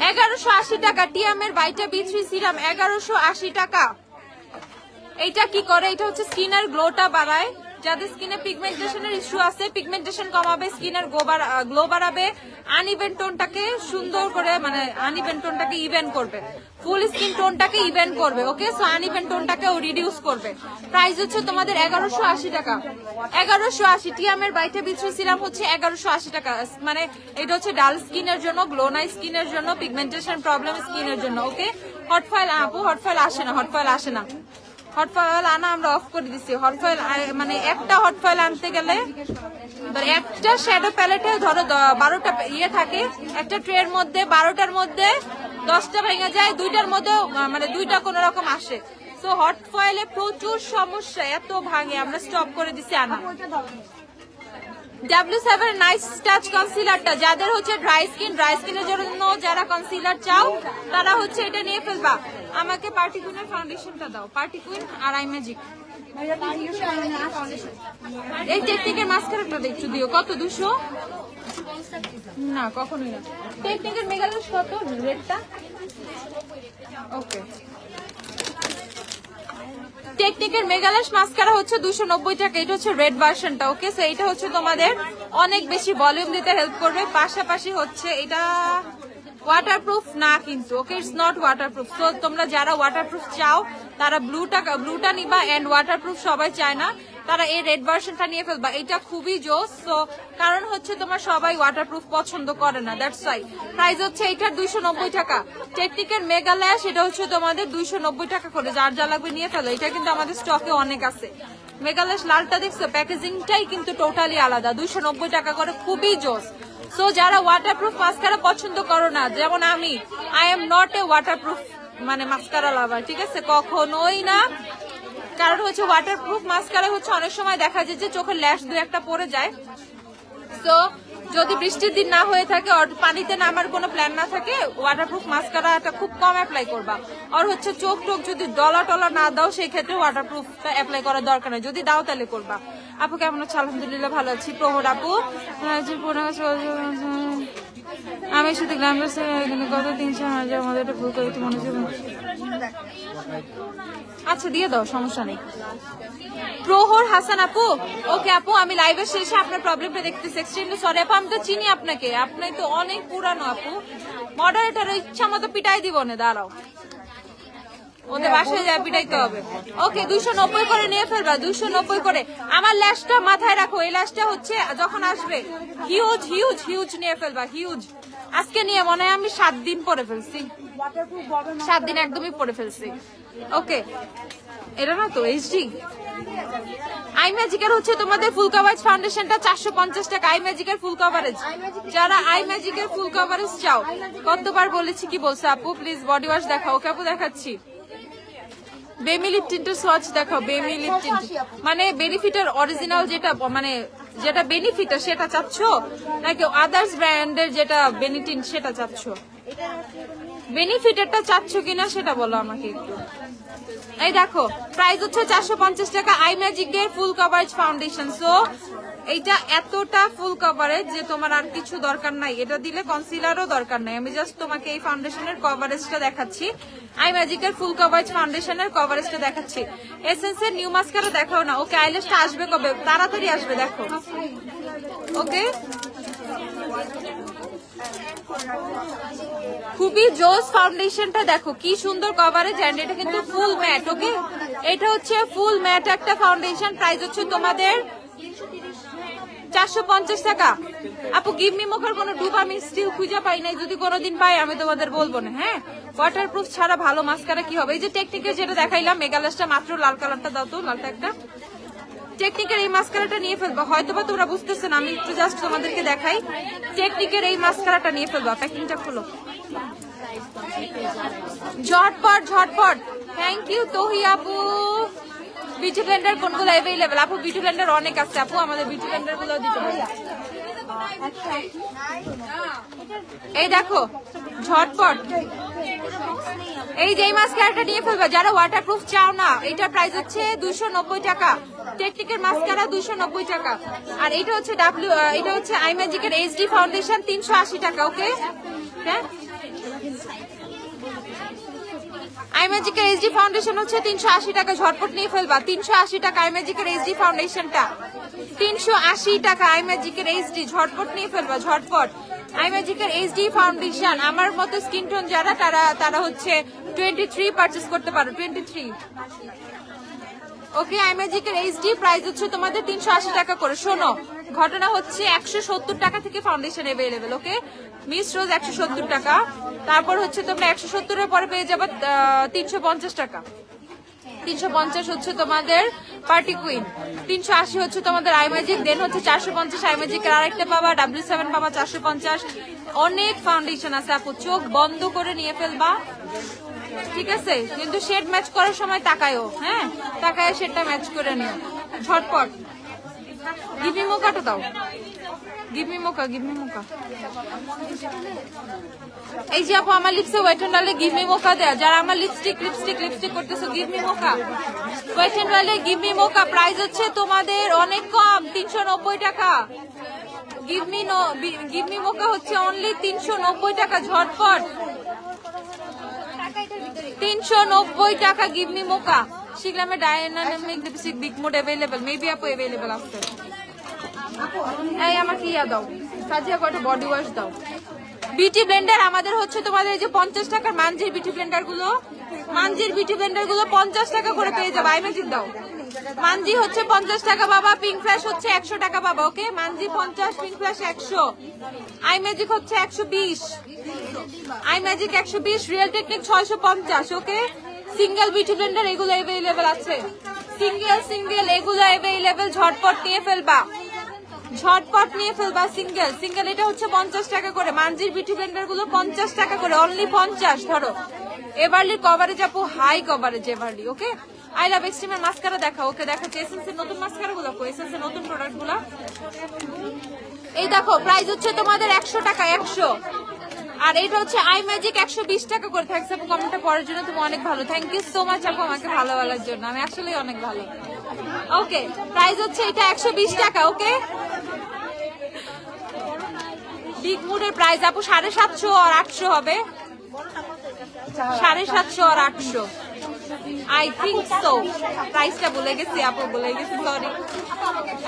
1180 টাকা। টিএমের বাইটা বি3 সিরাম 1180 টাকা। এইটা কি করে? এটা হচ্ছে স্কিনের গ্লোটা বাড়ায়। যাদের স্কিনে পিগমেন্টেশনের ইস্যু আছে, পিগমেন্টেশন কমাবে, স্কিনের গ্লো বাড়াবে, আনইভেন টোনটাকে সুন্দর করে মানে আনইভেন টোনটাকে ইভেন করবে, ফুল স্কিন টোনটাকে ইভেন করবে। ওকে, সো আনইভেন টোনটাকে রিডিউস করবে। প্রাইস হচ্ছে তোমাদের 1180 টাকা। 1180। টিএমের বাইটা বি3 সিরাম হচ্ছে 1180 টাকা। মানে এটা হচ্ছে ডাল স্কিনের জন্য, গ্লো নাই স্কিনের জন্য, পিগমেন্টেশন প্রবলেম স্কিনের জন্য। ওকে, হট ফয়েল আপু, হট ফয়েল আসে না, হট ফয়েল আসে না। হট ফয়েল আনা আমরা অফ করে দিচ্ছি। হট ফয়েল মানে একটা হট ফয়েল আনতে গেলে একটা শ্যাডো প্যালেটে ধরো 12টা ইয়ে থাকে, একটা ট্রের মধ্যে 12টার মধ্যে 10টা ভেঙে যায়, 2টার মধ্যে মানে 2টা কোন রকম আসে। সো হট ফয়েলে প্রচুর সমস্যা, এত ভাঙে, আমরা স্টপ করে দিচ্ছি আনা। W7 নাইস টাচ কনসিলারটা যাদের হচ্ছে ড্রাই স্কিনের জন্য যারা কনসিলার চাও তারা হচ্ছে এটা নিয়ে ফেলবা। আমাকে পার্টি কুইনের ফাউন্ডেশনটা দাও, party queen R I magic. এই টেকনিকের মাস্কারাটা একটু দিও। কত? 200 না, কখনোই না। টেকনিকের মেগালস কত রেটটা? ওকে, টেকনিকের মেগালাশ মাস্কারা হচ্ছে 290 টাকা। এটা হচ্ছে রেড ভার্সনটা। ওকে, সো এটা হচ্ছে তোমাদের অনেক বেশি ভলিউম দিতে হেল্প করবে। পাশাপাশি হচ্ছে এটা ওয়াটারপ্রুফ না কিন্তু। ওকে, ইটস নট ওয়াটারপ্রুফ। সো তোমরা যারা ওয়াটারপ্রুফ চাও তারা ব্লুটা নিবা, এন্ড ওয়াটারপ্রুফ সবাই চায় না, তারা এই রেড ভার্সনটা নিয়ে ফেলবা। এটা খুবই জোস। সো কারণ হচ্ছে তোমার সবাই ওয়াটারপ্রুফ পছন্দ করে না, দ্যাটস ওয়াই। প্রাইস হচ্ছে এটার 290 টাকা। টেকনিকের মেগা ল্যাশ এটা হচ্ছে তোমাদের 290 টাকা করে। যার যা লাগবে নিয়ে ফেলো। এটা কিন্তু আমাদের স্টকে অনেক আছে। মেগাল্যাশ লালটা দেখছো, প্যাকেজিংটাই কিন্তু টোটালি আলাদা। 290 টাকা করে, খুবই জোস। সো যারা ওয়াটারপ্রুফ মাস্কারা পছন্দ করো না, যেমন আমি, I am not a waterproof মানে মাস্কারা লাভার, ঠিক আছে, কখনোই না। কারণ হচ্ছে ওয়াটারপ্রুফ মাস্কারা হচ্ছে অনেক সময় দেখা যায় যে চোখের ল্যাশ 2-1টা পড়ে যায়। সো যদি বৃষ্টির দিন না হয়ে থাকে, পানিতে নামার কোনো প্ল্যান না থাকে, ওয়াটারপ্রুফ মাস্কারাটা খুব কম অ্যাপ্লাই করবা। আর হচ্ছে চোখ যদি ডলা না দাও, সেই ক্ষেত্রে ওয়াটারপ্রুফটা অ্যাপ্লাই করার দরকার নেই। যদি দাও তাহলে করবা। আপু কেমন আছে? আলহামদুলিল্লাহ ভালো আছি। প্রহর আপু, আমি শুধু গ্রাম গত 3-4 মাস আমাদের একটা ভুল করে মনে হচ্ছে। আচ্ছা দিয়ে দাও, সমস্যা নেই। প্রহর হাসান আপু, ওকে আপু, আমি লাইভের শেষে আপনার প্রবলেমটা দেখতেছি। এক্সট্রিমলি সরি আপু, আমি তো চিনি আপনাকে, আপনি তো অনেক পুরানো আপু। মডারেটর ইচ্ছা মতো পিটাই দিব না, দাঁড়াও, ওদের বাসায় যায় পিটাইতে হবে। ওকে, 290 করে নিয়ে ফেলবা, 290 করে। আমার ল্যাশটা মাথায় রাখো, এই ল্যাশটা হচ্ছে যখন আসবে হিউজ হিউজ হিউজ নিয়ে ফেলবা, হিউজ। আজকে নিয়ে মনে হয় আমি 7 দিন পরে ফেলছি, 7 দিন একদমই পরে ফেলছি। ওকে, এটা না তো এইচডি। আই ম্যাজিকের হচ্ছে তোমাদের ফুল কভারেজ ফাউন্ডেশনটা 450 টাকা। আই ম্যাজিকের ফুল কভারেজ, যারা আই ম্যাজিকের ফুল কভারেজ চাও, কতবার বলেছি কি বলছে আপু, প্লিজ বডি ওয়াশ দেখাও। ওকে আপু দেখাচ্ছি। বেমি লিপ টিন্টের সোয়াচ দেখাও। বেমি লিপ টিন্ট মানে বেনিফিটের অরিজিনাল যেটা, মানে যেটা বেনিফিটার সেটা চাচ্ছ, নাকি আদার্স ব্র্যান্ডের যেটা বেনিটিন সেটা চাচ্ছ? বেনিফিটেরটা চাচ্ছ কিনা সেটা বলো আমাকে একটু। এই দেখো, প্রাইস হচ্ছে 450 টাকা। আই ম্যাজিকের ফুল কভারেজ ফাউন্ডেশন। সো এইটা এতটা ফুল কভারেজ যে তোমার আর কিছু দরকার নাই, এটা দিলে কনসিলারও দরকার নাই। আমি জাস্ট তোমাকে এই ফাউন্ডেশনের কভারেজটা দেখাচ্ছি, আই ম্যাজিকের ফুল কভারেজ ফাউন্ডেশনের কভারেজটা দেখাচ্ছি। এসেন্সের নিউ মাস্কারা দেখাও না। ওকে, আইল্যাশটা আসবে কবে? তাড়াতাড়ি আসবে, দেখো। ওকে, খুবই জোস ফাউন্ডেশনটা দেখো, কি সুন্দর কভারেজ, এন্ড এটা কিন্তু ফুল ম্যাট। ওকে, এটা হচ্ছে ফুল ম্যাট একটা ফাউন্ডেশন। প্রাইস হচ্ছে তোমাদের 450 টাকা। আপু গিভ মি মুখের কোনো ডুব আমি স্টিল খুঁজে পাই নাই, যদি কোনোদিন পাই আমি তোমাদের বলবো না। হ্যাঁ, ওয়াটারপ্রুফ ছাড়া ভালো মাস্কারা কি হবে? এই যে টেকনিকের যেটা দেখাইলাম, মেগালাসটা মাত্র লাল কালারটা দাও তো, লালটা একটা। টেকনিকের এই মাস্কারাটা নিয়ে ফেলবা, হয়তোবা তোমরা বুঝতেছো না, আমি একটু জাস্ট তোমাদেরকে দেখাই। টেকনিকের এই মাস্কারাটা নিয়ে ফেলবা, প্যাকিংটা খুলো ঝটপট ঝটপট। থ্যাংক ইউ তোহি আপু। বিউটি ব্লেন্ডার কোনগুলো অ্যাভেলেবেল? আপু বিউটি ব্লেন্ডার অনেক আছে আপু, আমাদের বিউটি ব্লেন্ডার গুলো দিতে পারি। এই দেখো ঝটপট, এই যে মাস্কারাটা নিয়ে ফেলবা যারা ওয়াটারপ্রুফ চাও না। এটার প্রাইস হচ্ছে 290 টাকা, টেকনিকের মাস্কারা 290 টাকা। আর এটা হচ্ছে এটা হচ্ছে আই ম্যাজিকের এইচডি ফাউন্ডেশন 380 টাকা। ওকে, হ্যাঁ আই ম্যাজিকের এইচডি ফাউন্ডেশন হচ্ছে 380 টাকা, ঝটপট নিয়ে ফেলবা। 380 টাকা আই ম্যাজিকের এইচডি ফাউন্ডেশনটা, 380 টাকা আই ম্যাজিকের এইচডি, ঝটপট নিয়ে ফেলবা ঝটপট। আই ম্যাজিকের এইচডি ফাউন্ডেশন আমার মতো স্কিন টোন যারা তারা হচ্ছে 23 পারচেজ করতে পারো, 23। ওকে, আই ম্যাজিকের এইচডি প্রাইস হচ্ছে তোমাদের 380 টাকা করে। শোনো, ঘটনা হচ্ছে 170 টাকা থেকে ফাউন্ডেশন অ্যাভেলেবেল। ওকে, মিস রোজ 170 টাকা, তারপর হচ্ছে তোমরা 170 এর পরে পেয়ে যাবে 350 টাকা। 350 হচ্ছে তোমাদের পার্টি কুইন, 380 হচ্ছে তোমাদের আই ম্যাজিক, দেন হচ্ছে 450 আই ম্যাজিকের আরেকটা পাবা, W7 পাবা 450। অনেক ফাউন্ডেশন আছে আপু, চোখ বন্ধ করে নিয়ে ফেলবা, ঠিক আছে? কিন্তু শেড ম্যাচ করার সময় তাকায়ও, হ্যাঁ তাকায় শেডটা ম্যাচ করে নিও ঝটপট। গিভ মি মোকাটা দাও, give me mocha, give me mocha. এই যে আপু আমার লিপসে ওয়েট এন্ড ওয়াইল্ডে গিভ মি মোকা দেয়া, যারা আমার লিপস্টিক করতেছো give me mocha, wet and ওয়াইল্ডে গিভ মি মোকা। প্রাইস হচ্ছে তোমাদের অনেক কম, 390 টাকা। গিভ মি মোকা হচ্ছে অনলি 390 টাকা, ঝটপট 390 টাকা গিভ মি মোকা। শিগলামে dynamic lipstick big mode available, maybe আপু अवेलेबल আছে। এই আমাকে ইয়া দাও, সাজিয়া কয়টা বডি ওয়াশ দাও। বিউটি ব্লেন্ডার আমাদের হচ্ছে তোমাদের এই যে 50 টাকার মানজির বিউটি ব্লেন্ডার গুলো, 50 টাকা করে পেয়ে যাবে। আই ম্যাজিক দাও, মানজি হচ্ছে 50 টাকা বাবা, পিঙ্ক ফ্ল্যাশ হচ্ছে 100 টাকা বাবা। ওকে, মানজি 50, পিঙ্ক ফ্ল্যাশ 100, আই ম্যাজিক হচ্ছে 120, আই ম্যাজিক 120, রিয়েল টেকনিক 650। ওকে, সিঙ্গেল বিউটি ব্লেন্ডার এগুলো अवेलेबल আছে, সিঙ্গেল এগুলো अवेलेबल, ঝটপট নিয়ে ফেলবা, ঝটপট নিয়ে ফেলবা। সিঙ্গেল এটা হচ্ছে 50 টাকা করে, মানজির বিউটি ব্লেন্ডার গুলো 50 টাকা করে, অনলি 50। ধরো এভারলির কভারেজ আপু, হাই কভারেজ এভারলি। ওকে, আই লাভ এক্সট্রিমের মাস্কারা দেখা। ওকে, দেখাচ্ছি এসেন্সের নতুন মাস্কারা গুলো, এসেন্সের নতুন প্রোডাক্ট গুলো। এই দেখো প্রাইস হচ্ছে তোমাদের 100 টাকা, 100। আর এটা হচ্ছে আই ম্যাজিক 120 টাকা করে। থ্যাঙ্কস আপু কমেন্টটা পড়ার জন্য, তুমি অনেক ভালো। থ্যাংক ইউ সো মাচ আপু আমাকে ভালো বলার জন্য, আমি আসলে অনেক ভালো। ওকে, প্রাইস হচ্ছে এটা 120 টাকা। ওকে, বিগ মুডের প্রাইস আপু 750 আর 800 হবে, 750 আর 800 আই থিঙ্ক সো। প্রাইসটা ভুলে গেছি আপু, ভুলে গেছি, সরি।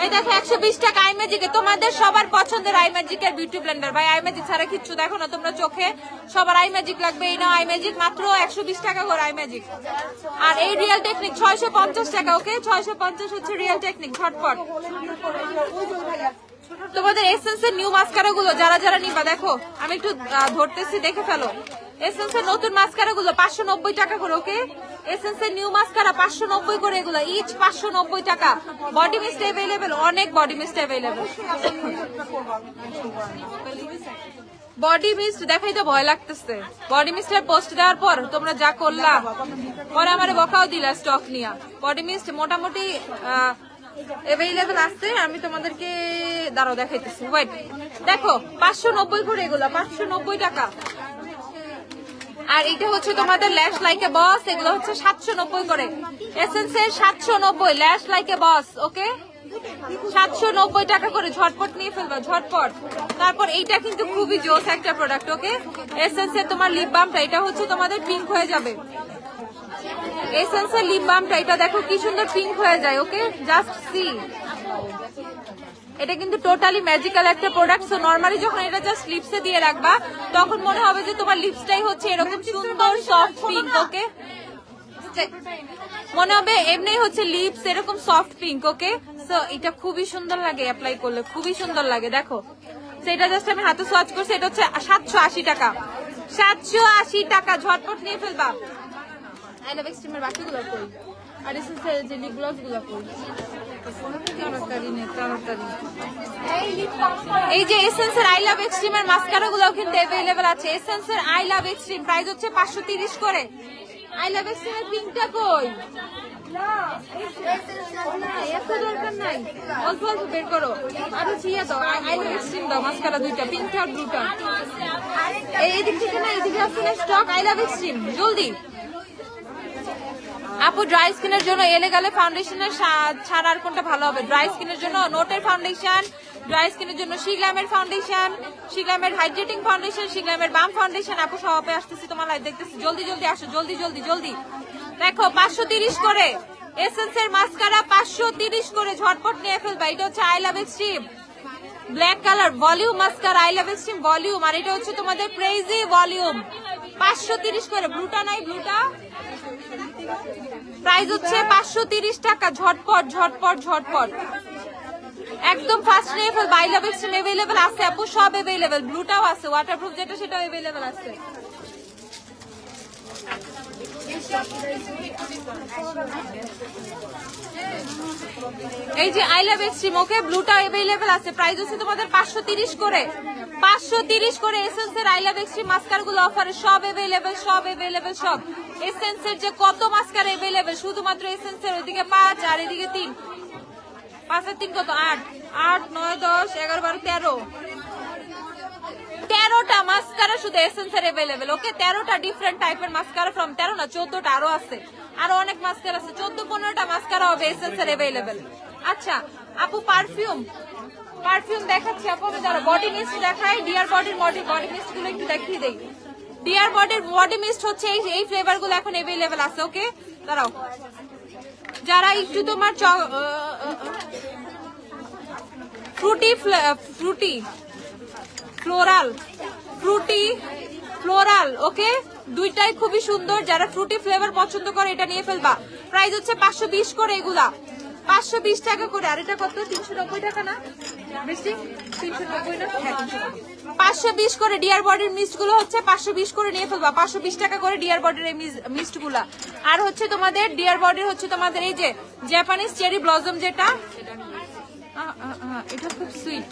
এই দেখো 120 টাকা আই ম্যাজিকে, তোমাদের সবার পছন্দের আই ম্যাজিকের বিউটি ব্লেন্ডার। ভাই আই ম্যাজিক ছাড়া কিচ্ছু দেখো না তোমরা চোখে, সবার আই ম্যাজিক লাগবে। এই নাও আই ম্যাজিক, মাত্র 120 টাকা করে আই ম্যাজিক। আর এই রিয়েল টেকনিক 650 টাকা। ওকে, 650 হচ্ছে রিয়েল টেকনিক, ঝটপট। তোমাদের এসেন্সের নিউ মাস্কারা গুলো যারা নিবা, দেখো আমি একটু ধরতেছি, দেখে ফেলো। এসেন্সের নতুন মাস্কারা গুলো 590 টাকা করে। ওকে, এসেন্সের নিউ মাস্কারা 590 করে, এগুলো ইচ 590 টাকা। বডি মিস্ট अवेलेबल, অনেক body mist available. Body mist দেখাই তো ভয় লাগতেছে, বডি মিস্টের পোস্ট দেওয়ার পর তোমরা যা করলা, পরে আমারে বকাও দিলা স্টক নিয়া। বডি মিস্ট মোটামুটি अवेलेबल আছে, আমি তোমাদেরকে দাঁড়াও দেখাইতেছি, ওয়েট। দেখো 590 করে, এগুলো 590 টাকা। আর এটা হচ্ছে তোমাদের ল্যাশ লাইক এ বস, এগুলো হচ্ছে 790 করে। এসেন্সের 790 ল্যাশ লাইক এ বস। ওকে, 790 টাকা করে, ঝটপট নিয়ে ফেলবা, ঝটপট। তারপর এইটা কিন্তু খুবই জোস একটা প্রোডাক্ট। ওকে, এসেন্সের তোমার লিপ বামটা, এটা হচ্ছে তোমাদের পিঙ্ক হয়ে যাবে। এসেন্সের লিপ বামটা, এটা দেখো কি সুন্দর পিঙ্ক হয়ে যায়। ওকে, জাস্ট সি, এটা কিন্তু টোটালি ম্যাজিক্যাল একটা প্রোডাক্ট। সো নরমালি যখন এটা জাস্ট লিপসে দিয়ে রাখবা, তখন মনে হবে যে তোমার লিপসটাই হচ্ছে এরকম সুন্দর সফট পিঙ্ক। ওকে, মনে হবে এমনি হচ্ছে লিপস এরকম সফট পিঙ্ক। ওকে, সো এটা খুবই সুন্দর লাগে, অ্যাপ্লাই করলে খুবই সুন্দর লাগে। দেখো সেটা জাস্ট আমি হাতে সোয়াচ করছি, এটা হচ্ছে 780 টাকা, 780 টাকা, ঝটপট নিয়ে ফেলবা। আই লাভ এক্সট্রিমের বাকিগুলো কই, আর এসেন্সের যে লিপ গ্লস গুলো কই, এই যে এসেন্সের আই লাভ এক্সট্রিমের মাস্কারা গুলো কিন্তু अवेलेबल আছে। এসেন্সের আই লাভ এক্সট্রিম প্রাইস হচ্ছে 530 করে। আই লাভ এক্সট্রিমের পিঙ্কটা কই, এত দরকার নাই, অল্প অল্প বের করো। আরো চিয়া দাও, আই লাভ এক্সট্রিম দাও, মাস্কারা দুইটা, পিঙ্ক আর ব্লুটা। এই দিক থেকে না, এদিকে আছে না স্টক আই লাভ এক্সট্রিম, জলদি। আপু ড্রাই স্কিনের জন্য এলে গেলে ফাউন্ডেশনের ছাড়া আর কোনটা ভালো হবে? ড্রাই স্কিনের জন্য নোটের ফাউন্ডেশন, ড্রাই স্কিনের জন্য শিগ্লামের ফাউন্ডেশন, শিগ্লামের হাইড্রেটিং ফাউন্ডেশন, শিগ্লামের বাম ফাউন্ডেশন। আপু সবাই আসতেছি, তোমার লাইভ দেখতেছি, জলদি জলদি আসো, জলদি জলদি জলদি। দেখো 530 করে এসেন্সের মাস্কারা, 530 করে ঝটপট নিয়ে ফেলবা। এটা হচ্ছে I love extreme black colour volume mascara, I love extreme volume. আর এটা হচ্ছে তোমাদের ক্রেজি ভলিউম, 530 করে। ব্লুটা নাই, ব্লুটা প্রাইস হচ্ছে 530 টাকা। ঝটপট ঝটপট ঝটপট একদম ফাস্ট নিয়ে ফেলবা। আই লাভ এক্সট্রিম अवेलेबल আছে আপু, সব अवेलेबल। ব্লুটাও আছে, ওয়াটারপ্রুফ যেটা সেটাও अवेलेबल আছে। এই যে আই লাভ এক্সট্রিম, ওকে ব্লুটা अवेलेबल আছে। প্রাইস হচ্ছে তোমাদের 530 করে, 530 করে। এসেন্সের আই লাভ এক্সট্রিম মাস্কার গুলো অফারে সব अवेलेबल, সব अवेलेबल সব। এসেন্সের যে কত মাস্কার अवेलेबल, শুধুমাত্র এসেন্সের। ওইদিকে 5 আর এদিকে 3, 5 আর 3 কত? 8, 8, 9, 10, 11, 12, 13, 13টা মাস্কারা শুধু এসেন্সের अवेलेबल। ওকে 13টা ডিফারেন্ট টাইপের মাস্কারা, ফ্রম 13 না 14টা আরো আছে, আরো অনেক মাস্কারা আছে। 14-15টা মাস্কারা হবে এসেন্সের अवेलेबल। আচ্ছা আপু পারফিউম, পারফিউম দেখাচ্ছি আপু। আমি যারা বডি মিস্ট দেখাই, ডিয়ার বডির বডি মিস্ট গুলো একটু দেখিয়ে দেই। ডিয়ার বডির বডি মিস্ট হচ্ছে এই ফ্লেভার গুলো এখন अवेलेबल আছে। ওকে দাঁড়াও, যারা একটু তোমার ফ্রুটি ফ্রুটি ফ্লোরাল, ফ্রুটি ফ্লোরাল, ওকে দুইটাই খুবই সুন্দর। যারা ফ্রুটি ফ্লেভার পছন্দ করে এটা নিয়ে ফেলবা। প্রাইস হচ্ছে 520 করে, এগুলা 520 টাকা করে। আর এটা কত? 390 টাকা না বেশি? 390 না? 520 করে। ডিয়ার বডির মিস্ট গুলো হচ্ছে 520 করে নিয়ে ফেলবা। 520 টাকা করে ডিয়ার বডির এই মিস্ট গুলা। আর হচ্ছে তোমাদের ডিয়ার বডির হচ্ছে তোমাদের এই যে জাপানিজ চেরি ব্লসম, যেটা এটা খুব সুইট।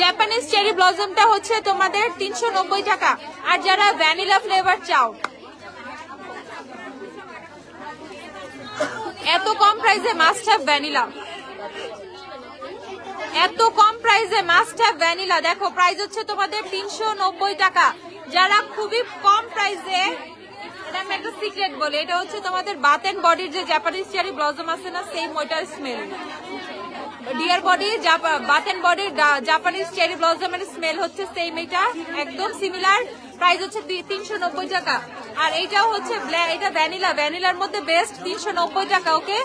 জাপানিজ চেরি ব্লসমটা হচ্ছে তোমাদের 390 টাকা। আর যারা ভ্যানিলা ফ্লেভার চাও, এত কম প্রাইসে মাস্ট হ্যাভ ভ্যানিলা, এত কম প্রাইসে মাস্ট হ্যাভ ভ্যানিলা। দেখো প্রাইস হচ্ছে তোমাদের 390 টাকা। যারা খুবই কম প্রাইসে, এটা আমি একটা সিক্রেট বলি, এটা হচ্ছে তোমাদের বাথ এন্ড বডির যে জাপানিজ চেরি ব্লসম আছে না, সেম ওইটার smell. Dear body bath and বডির জাপানিজ চেরি ব্লসমের স্মেল হচ্ছে সেম, এটা একদম সিমিলার। প্রাইস হচ্ছে 390 টাকা। আর এইটাও হচ্ছে এটা ভ্যানিলা, ভ্যানিলার মধ্যে বেস্ট, 390 টাকা। ওকে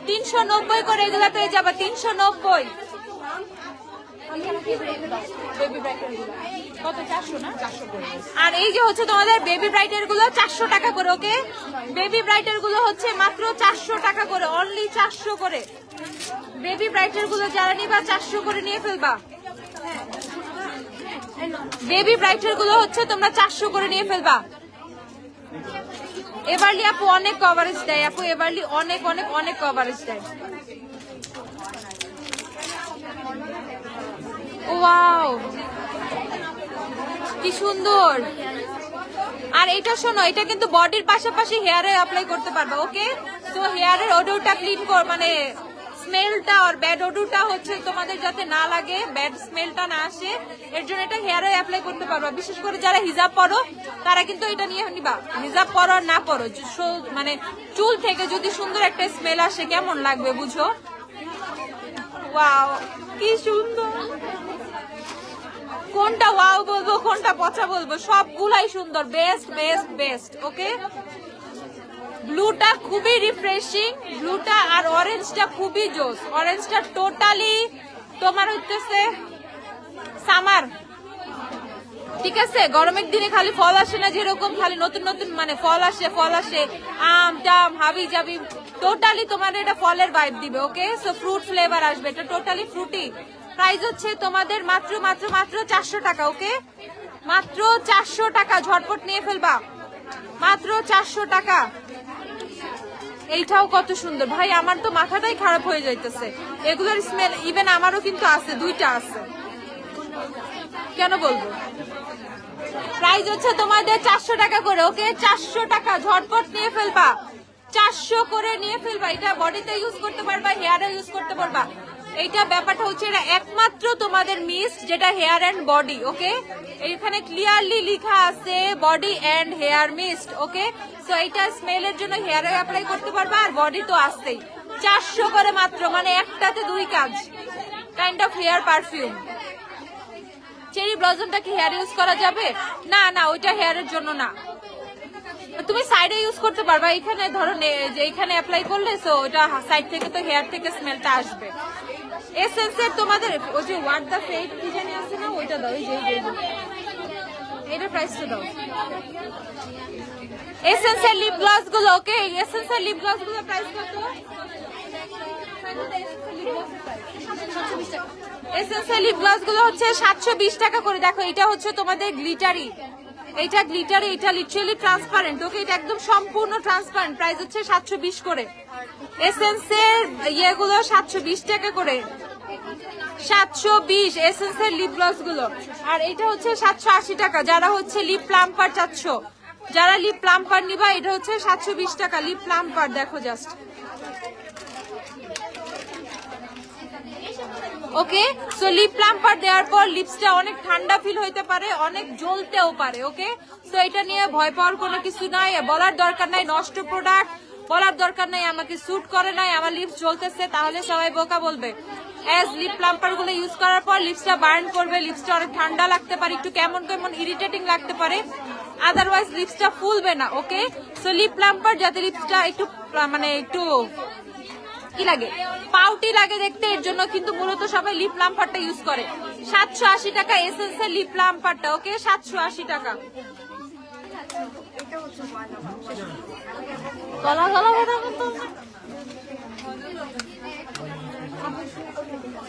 390 করে এগুলা পেয়ে যাবে, 390। আর এই যে হচ্ছে তোমাদের বেবি ব্রাইটের গুলো 400 টাকা করে। ওকে বেবি ব্রাইটের গুলো হচ্ছে মাত্র 400 টাকা করে, অনলি 400 করে। বেবি ব্রাইটের গুলো যারা নিবা 400 করে নিয়ে ফেলবা। বেবি ব্রাইটের গুলো হচ্ছে তোমরা 400 করে নিয়ে ফেলবা। এবারলি আপু অনেক কভারেজ দেয়, আপু এবারলি অনেক অনেক অনেক কভারেজ দেয়। ওয়াও কি সুন্দর। আর এটা শোনো, এটা কিন্তু বডির পাশাপাশি হেয়ারে অ্যাপ্লাই করতে পারবে। ওকে তো হেয়ারের ওডরটা ক্লিন কর, মানে স্মেলটা আর ব্যাড ওডরটা হচ্ছে তোমাদের যাতে না লাগে, ব্যাড স্মেলটা না আসে, এর জন্য এটা হেয়ারে অ্যাপ্লাই করতে পারবা। বিশেষ করে যারা হিজাব পরো তারা কিন্তু এটা নিয়ে নিবা। হিজাব পরো আর না পরো, মানে চুল থেকে যদি সুন্দর একটা স্মেল আসে কেমন লাগবে বুঝো। ওয়াও কি সুন্দর। কোনটা ওয়াও বলবো, কোনটা পচা বলবো, সবগুলাই সুন্দর, বেস্ট বেস্ট বেস্ট। ওকে ব্লুটা খুবই রিফ্রেশিং, ব্লুটা আর অরেঞ্জটা খুবই জোস। অরেঞ্জটা টোটালি তোমার হচ্ছে সামার, ঠিক আছে? গরমের দিনে খালি ফল আসে না, যেরকম খালি নতুন নতুন মানে ফল আসে, আম টাম হাবি জাবি, টোটালি তোমার এটা ফলের ভাইব দিবে। ওকে সো ফ্রুট ফ্লেভার আসবে, এটা টোটালি ফ্রুটি। প্রাইস হচ্ছে তোমাদের মাত্র মাত্র মাত্র 400 টাকা। ওকে মাত্র 400 টাকা, ঝটপট নিয়ে ফেলবা, মাত্র 400 টাকা। এইটাও কত সুন্দর ভাই, আমার তো মাথাটাই খারাপ হয়ে যাইতেছে। এগুলোর স্মেল ইভেন আমারও কিন্তু আছে, দুইটা আছে। কেন বলবো? প্রাইস হচ্ছে তোমাদের 400 টাকা করে, ওকে? 400 টাকা, ঝটপট নিয়ে ফেলবা, 400 করে নিয়ে ফেলবা। এটা বডিতে ইউজ করতে পারবা, হেয়ারে ইউজ করতে পারবা। এইটা ব্যাপারটা হচ্ছে এটা একমাত্র তোমাদের মিস্ট, যেটা হেয়ার এন্ড বডি, ওকে? এখানে ক্লিয়ারলি লেখা আছে body and hair mist, okay? So এটা স্মেলের জন্য হেয়ারে অ্যাপ্লাই করতে পারবা, আর বডি তো আসছেই। 400 করে মাত্র, মানে একটাতে 2 কাজ, kind of hair perfume. Cherry ব্লজমটা কি হেয়ার ইউজ করা যাবে? না না, ওইটা হেয়ারের জন্য না, তুমি সাইডে ইউজ করতে পারবা। এখানে ধরো যে এখানে অ্যাপ্লাই করলে, সো ওটা সাইড থেকে তো হেয়ার থেকে স্মেলটা আসবে। এসেন্সের তোমাদের ওই যে হোয়াট দ্য ফেট কি জানি আছে না, ওইটা দাও। এই যে এটার প্রাইসটা দাও। এসেন্সের লিপ গ্লস গুলো, ওকে? এসেন্সের লিপ গ্লস গুলো প্রাইস কত? এসেন্সিয়াল লিপ গ্লস গুলো হচ্ছে 720 টাকা করে। দেখো এটা হচ্ছে তোমাদের গ্লিটারি, এটা গ্লিটারি, এটা লিটারালি ট্রান্সপারেন্ট, ওকে? এটা একদম সম্পূর্ণ ট্রান্সপারেন্ট। প্রাইস হচ্ছে 720 করে। এসেন্সের ইয়েগুলো 720 টাকা করে, 720 এসেন্সিয়াল লিপ গ্লস গুলো। আর এটা হচ্ছে 780 টাকা। যারা হচ্ছে লিপ প্লাম্পার চাচ্ছ, যারা লিপ প্লাম্পার নিবা, এটা হচ্ছে 720 টাকা লিপ প্লাম্পার। দেখো জাস্ট, ওকে? সো লিপ প্লাম্পার দেওয়ার পর লিপসটা অনেক ঠান্ডা ফিল হইতে পারে, অনেক জ্বলতেও পারে, ওকে? সো এটা নিয়ে ভয় পাওয়ার কোনো কিছু নাই, বলার দরকার নাই নষ্ট প্রোডাক্ট, বলার দরকার নাই আমাকে স্যুট করে নাই, আমার লিপস জ্বলতেছে, তাহলে সবাই বোকা বলবে। এজ লিপ প্লাম্পার গুলো ইউজ করার পর লিপসটা বার্ন করবে, লিপসটা অনেক ঠান্ডা লাগতে পারে, একটু কেমন কেমন ইরিটেটিং লাগতে পারে, আদারওয়াইজ লিপসটা ফুলবে না, ওকে? সো লিপ প্লাম্পার যাতে লিপসটা একটু মানে একটু কি লাগে, পাউটি লাগে দেখতে, এর জন্য কিন্তু মূলত সবাই লিপ প্লাম্পারটা ইউজ করে। 780 টাকা এসেন্সিয়াল লিপ প্লাম্পারটা, ওকে? 780 টাকা।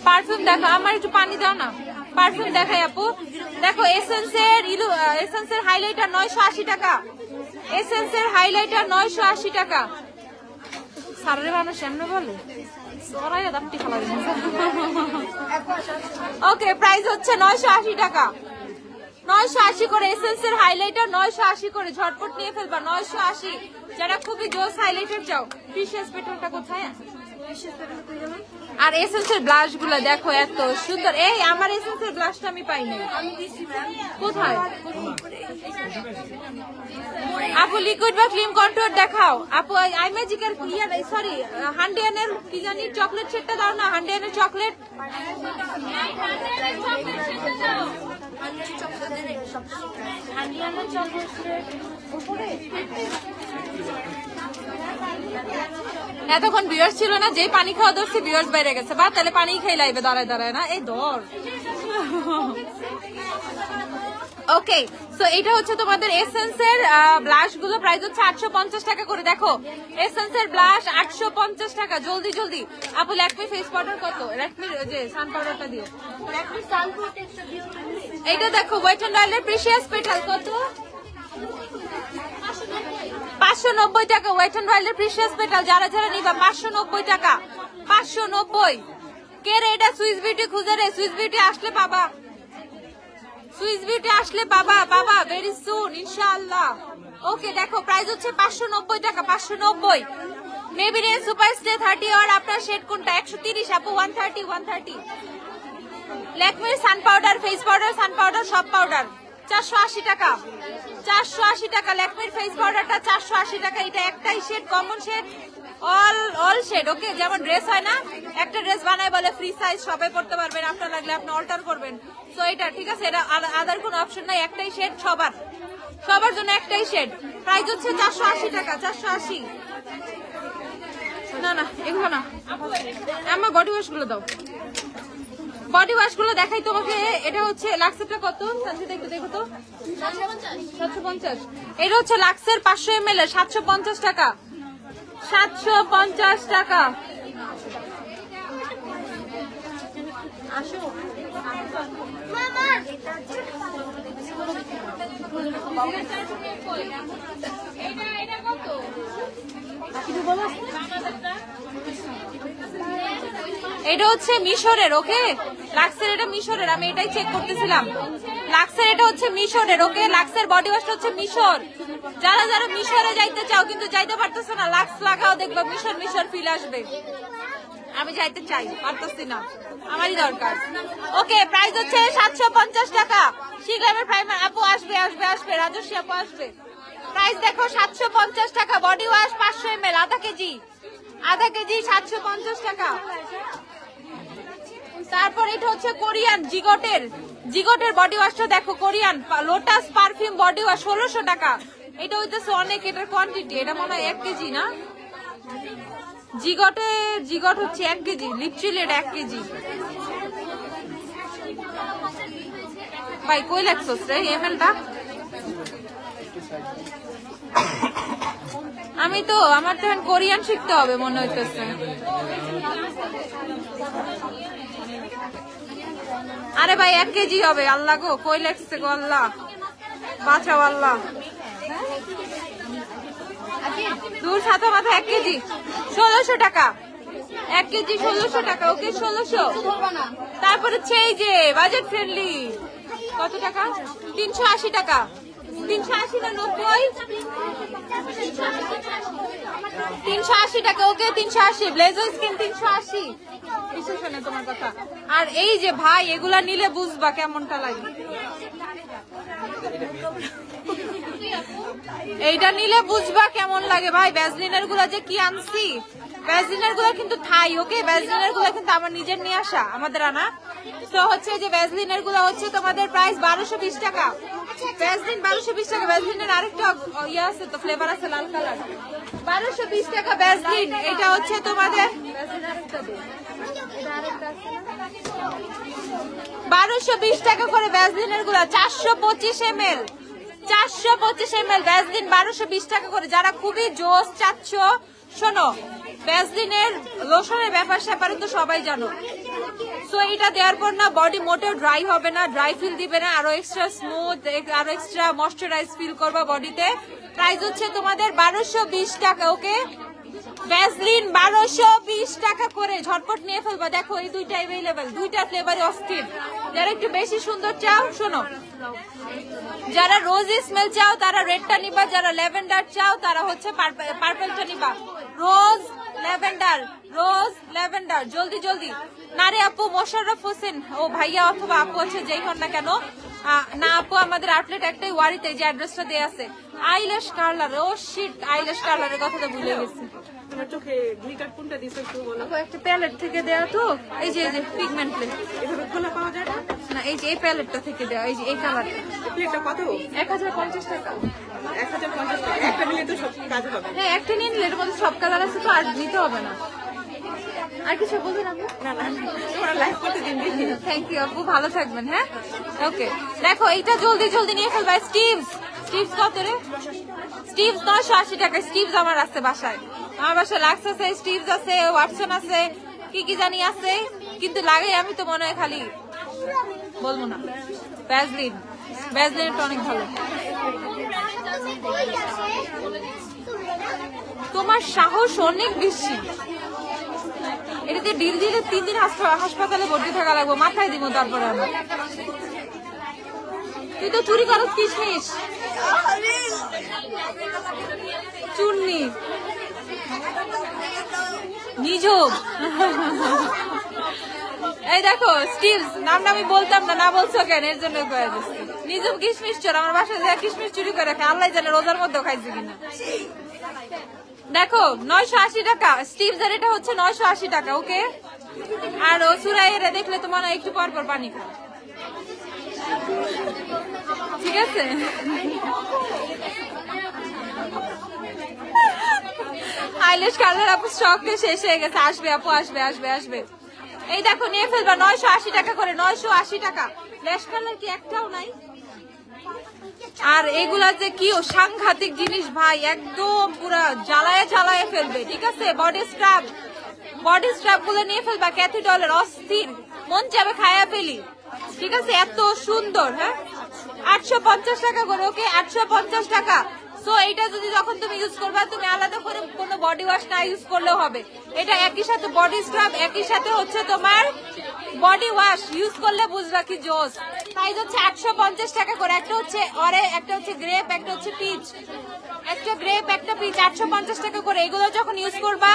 পারফিউম দেখো, আমার একটু পানি দাও না, পারফিউম দেখাই আপু। দেখো এসেন্সের হাইলাইটার 980 টাকা, এসেন্সের হাইলাইটার 980 টাকা। সারের মানুষ এমনি বলে ওকে, প্রাইস হচ্ছে 980 টাকা, 980 করে। এসেন্সের হাইলাইটার 980 করে, ঝটপট নিয়ে ফেলবা, 980। যারা খুবই জোস হাইলাইটার চাও, প্রিশিয়াস পেট্রোলটা কোথায়? আর এসেন্সের ব্লাশ গুলো দেখো এত সুন্দর। এই আমার এসেন্সের ব্লাশটা আমি পাইনি, কোথায়? আপু লিকুইড বা ক্রিম কন্ট্রোল দেখাও। আপু আই ম্যাজিকের সরি হান্ডিয়ানের কি জানি চকলেট সেটটা দাও না, হান্ডিয়ানের চকলেট। এতক্ষণ ভিউয়ার্স ছিল না, যেই পানি খাওয়া ধরছি ভিউয়ার্স বাইরে গেছে, বা তাহলে পানি খেয়ে লাইবে দাঁড়ায় দাঁড়ায় না, এই দর। ওকে, সো এটা হচ্ছে তোমাদের এসেন্সের ব্লাশ গুলো, প্রাইস হচ্ছে 850 টাকা করে। দেখো এসেন্সের ব্লাশ 850 টাকা। জলদি জলদি আপু ল্যাকমি ফেস পাউডার কত? ল্যাকমির যে সান পাউডারটা দিয়ে, এইটা দেখো ওয়েট এন্ড অয়েলের প্রিশিয়াস পেটাল কত? 590 টাকা। ওয়েট এন্ড অয়েলের প্রিশিয়াস পেটাল যারা যারা নিবা 590 টাকা, 590। কে রে এটা? সুইস বিউটি খুঁজে রে, সুইস বিউটি আসলে পাবা, সুইস বিউটি আসলে পাবা, পাবা ভেরি সুন ইনশাআল্লাহ। ওকে দেখো প্রাইস হচ্ছে 590 টাকা, 590। মেবিলিন সুপারস্টে 30 আর আপনার শেড কোনটা? 130 আপু 130। ল্যাকমির সান পাউডার, ফেস পাউডার, সান পাউডার, সব পাউডার 480 টাকা, 480 টাকা। ল্যাকমির ফেস পাউডারটা 480 টাকা। এটা একটাই shade, common shade, all shade, okay? যেমন ড্রেস হয় না, একটা ড্রেস বানায় বলে ফ্রি সাইজ, সবাই পড়তে পারবেন, আপনার লাগলে আপনি অল্টার করবেন। সো এটা ঠিক আছে, এটা আদার কোনো অপশন নাই, একটাই শেড, সবার জন্য একটাই শেড। প্রাইস হচ্ছে 480 টাকা, 480। না না এগুলো না, আমার বডি ওয়াশ গুলো দাও, বডি ওয়াশ গুলো দেখাই তোমাকে। এটা হচ্ছে লাক্সেরটা কত? সানজিদা একটু দেখো তো, 750। এটা হচ্ছে লাক্সের 500 ml 750 টাকা, 750 টাকা। আসো মামা, এটা কত? এটা হচ্ছে মিশরের, ওকে লাক্সের, এটা মিশরের, আমি এটাই চেক করতেছিলাম। লাক্সের এটা হচ্ছে মিশরের, ওকে লাক্সের বডি ওয়াশটা হচ্ছে মিশর। যারা যারা মিশরে যাইতে চাও কিন্তু যাইতে পারতেছো না, লাক্স লাগাও, দেখবা মিশর মিশর ফিল আসবে। আমি যাইতে চাই, পারতেছি না, আমারই দরকার। ওকে প্রাইস হচ্ছে 750 টাকা। শিগ্রামের প্রাইমার আপু আসবে আসবে আসবে, রাজস্বী আপু আসবে। প্রাইস দেখো 750 টাকা, বডি ওয়াশ 500 ml, আধা কেজি 750 টাকা। তারপর এটা হচ্ছে কোরিয়ান জিগটের বডি ওয়াশটা দেখো, Korean lotus perfume body wash 1600 টাকা। এটা হইতেছে অনেক, এটার কোয়ান্টিটি, এটা মনে হয় 1 কেজি না, জিগট হচ্ছে 1 কেজি, লিপচিল এটা 1 কেজি। ভাই কই লাগছস রে এমএলটা? আমি তো আমার তো কোরিয়ান শিখতে হবে মনে হইতেছে। আরে ভাই 1 কেজি হবে, আল্লাহ গো কই লাগছে গো, আল্লাহ বাঁচাও আল্লাহ। দূর ছাতা মাথা 1 কেজি 1600 টাকা, 1 কেজি 1600 টাকা, ওকে 1600। তারপরে হচ্ছে এই যে বাজেট ফ্রেন্ডলি, কত টাকা? 380 টাকা, 380 না 90? 380 টাকা, ওকে 380। ব্লেজার স্কিন 380, বিশেষ না তোমার কথা। আর এই যে ভাই এগুলা নিলে বুঝবা কেমনটা লাগে, এইটা নিলে বুঝবা কেমন লাগে ভাই। ভ্যাসলিনের গুলা যে কি আনছি, ভ্যাসলিনের গুলা কিন্তু থাই, ওকে ভ্যাসলিনের গুলা কিন্তু আমার নিজের নিয়ে আসা, আমাদের আনা। তো হচ্ছে যে ভ্যাসলিনের গুলা হচ্ছে তোমাদের প্রাইস 1220 টাকা, ভ্যাসলিন 1220 টাকা। ভ্যাসলিনের আরেকটা ইয়ে আছে তো, ফ্লেভার আছে লাল কালার, 1220 টাকা ভ্যাসলিন। এটা হচ্ছে তোমাদের 1220 টাকা করে ভ্যাসলিনের গুলা, 425 ml, 425 ml ভ্যাসলিন 1220 টাকা করে। যারা খুবই জোস চাচ্ছ, শোনো ভ্যাসলিনের লোশনের ব্যাপার স্যাপারে তো সবাই জানো। সো এটা দেওয়ার পর না বডি মোটেও ড্রাই হবে না, ড্রাই ফিল দিবে না, আরো এক্সট্রা স্মুথ, আরো এক্সট্রা ময়শ্চারাইজ ফিল করবা বডিতে। প্রাইস হচ্ছে তোমাদের 1220 টাকা, ওকে ভ্যাসলিন 1220 টাকা করে। ঝটপট নিয়ে ফেলবা, দেখো এই দুইটা অ্যাভেলেবেল, দুইটা ফ্লেভারে অস্থির। যারা একটু বেশি সুন্দর চাও, শোনো যারা রোজি স্মেল চাও তারা রেডটা নিবা, যারা ল্যাভেন্ডার চাও তারা হচ্ছে পার্পলটা নিবা। রোজ ল্যাভেন্ডার জলদি জলদি। নারে আপু মোশাররফ হোসেন, ও ভাইয়া অথবা আপু আছে যেই হন না কেন, না আপু আমাদের আউটলেট একটাই ওয়ারিতে, যে অ্যাড্রেসটা দেয়া আছে। আইল্যাশ কালার, ও শিট আইল্যাশ কালারের কথাটা ভুলে গেছি। তোমার চোখে গ্লিটার কোনটা দিছো একটু বলো। একটা প্যালেট থেকে দেয়া তো, এই যে পিগমেন্ট প্লেট, এভাবে খোলা পাওয়া যায় না? না এই যে এই প্যালেটটা থেকে দেয়া, এই যে এই কালার। প্লেটটা কত? 1050 টাকা। 1050 টাকা, একটা নিলে তো সব কাজ হবে। হ্যাঁ একটা নিয়ে নিলে এর মধ্যে সব কালার আছে, তো আর নিতে হবে না। আর কিছু বলবেন আপু? না না, তোমরা লাইভ করতে দিন দেখি। থ্যাংক ইউ আপু, ভালো থাকবেন। হ্যাঁ ওকে, দেখো এইটা জলদি জলদি নিয়ে ফেলবা। স্টিভস কত রে? স্টিভস 980 টাকা। স্টিভস আমার আছে বাসায়, আমার বাসায় লাক্স আছে, স্টিভস আছে, ওয়াটসন আছে, কি কি জানি আছে, কিন্তু লাগে আমি তো মনে হয় খালি বলবো না। ভ্যাসলিনটা অনেক ভালো। তোমার সাহস অনেক বেশি, এটাতে ডিল দিলে 3 দিন হাসপাতালে ভর্তি থাকা লাগবে, মাথায় দিব তারপরে আমার। তুই তো চুরি করস কিশমিশ, চুন্নি নিজব। এই দেখো স্টিভস, নামটা আমি বলতাম না বলছো কেন, এর জন্য কয়ে দিচ্ছি। নিজব কিশমিশ চোর, আমার বাসায় যা কিশমিশ চুরি করে রাখে, আল্লাহ জানে রোজার মধ্যেও খাইছে কিনা। দেখো 980 টাকা স্টিভস, আর এটা হচ্ছে 980 টাকা, ওকে। আর ও সুরাইয়েরা দেখলে তো মনে হয় একটু পর পর পানি খায়, ঠিক আছে। আইল্যাশ কালার আপু স্টক শেষ হয়ে গেছে, আসবে আপু, আসবে আসবে আসবে। এই দেখো নিয়ে ফেলবা, 980 টাকা করে, 980 টাকা। ল্যাশ কালার কি একটাও নাই? আর এগুলা যে কি সাংঘাতিক জিনিস ভাই, একদম পুরা জ্বালায় ফেলবে, ঠিক আছে। বডি স্ক্রাব গুলো নিয়ে ফেলবা, ক্যাথিডলের অস্থির, মন চাবে খায়া ফেলি, ঠিক আছে, এত সুন্দর। হ্যাঁ 850 টাকা করে, ওকে 850 টাকা। সো এইটা যদি যখন তুমি ইউজ করবা তুমি আলাদা করে কোনো বডি ওয়াশ না ইউজ করলেও হবে। এটা একই সাথে বডি স্ক্রাব, একই সাথে হচ্ছে তোমার বডি ওয়াশ ইউজ করলে বুঝবা কি জোস। প্রাইস হচ্ছে 850 টাকা করে। একটা হচ্ছে একটা হচ্ছে গ্রেপ, একটা হচ্ছে পিচ। একটা গ্রেপ একটা পিচ 850 টাকা করে। এগুলো যখন ইউজ করবা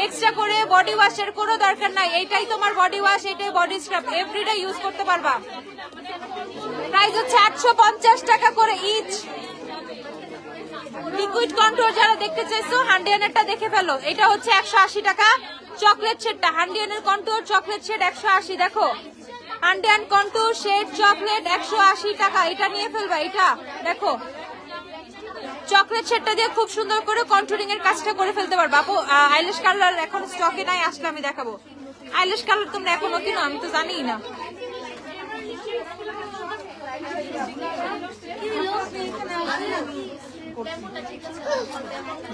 এক্সট্রা করে বডি ওয়াশের কোনো দরকার নাই। এইটাই তোমার বডি ওয়াশ, এটাই বডি স্ক্রাব, এভরিডে ইউজ করতে পারবা। প্রাইস হচ্ছে 850 টাকা করে ইচ। লিকুইড কন্ট্রোল যারা দেখতে চাইছো হান্ডিয়ানেরটা দেখে ফেলো। এটা হচ্ছে 180 টাকা চকলেট শেডটা। হান্ডিয়ানের কন্ট্রোল চকলেট শেড 180। দেখো হান্ডিয়ান কন্ট্রোল শেড চকলেট 180 টাকা। এটা নিয়ে ফেলবা। এটা দেখো চকলেট শেডটা দিয়ে খুব সুন্দর করে কন্ট্রোলিং এর কাজটা করে ফেলতে পারবা। আপু আইল্যাশ কালার এখন স্টকে নাই, আসলে আমি দেখাবো। আইল্যাশ কালার তোমরা এখনো কিনো? আমি তো জানিই না।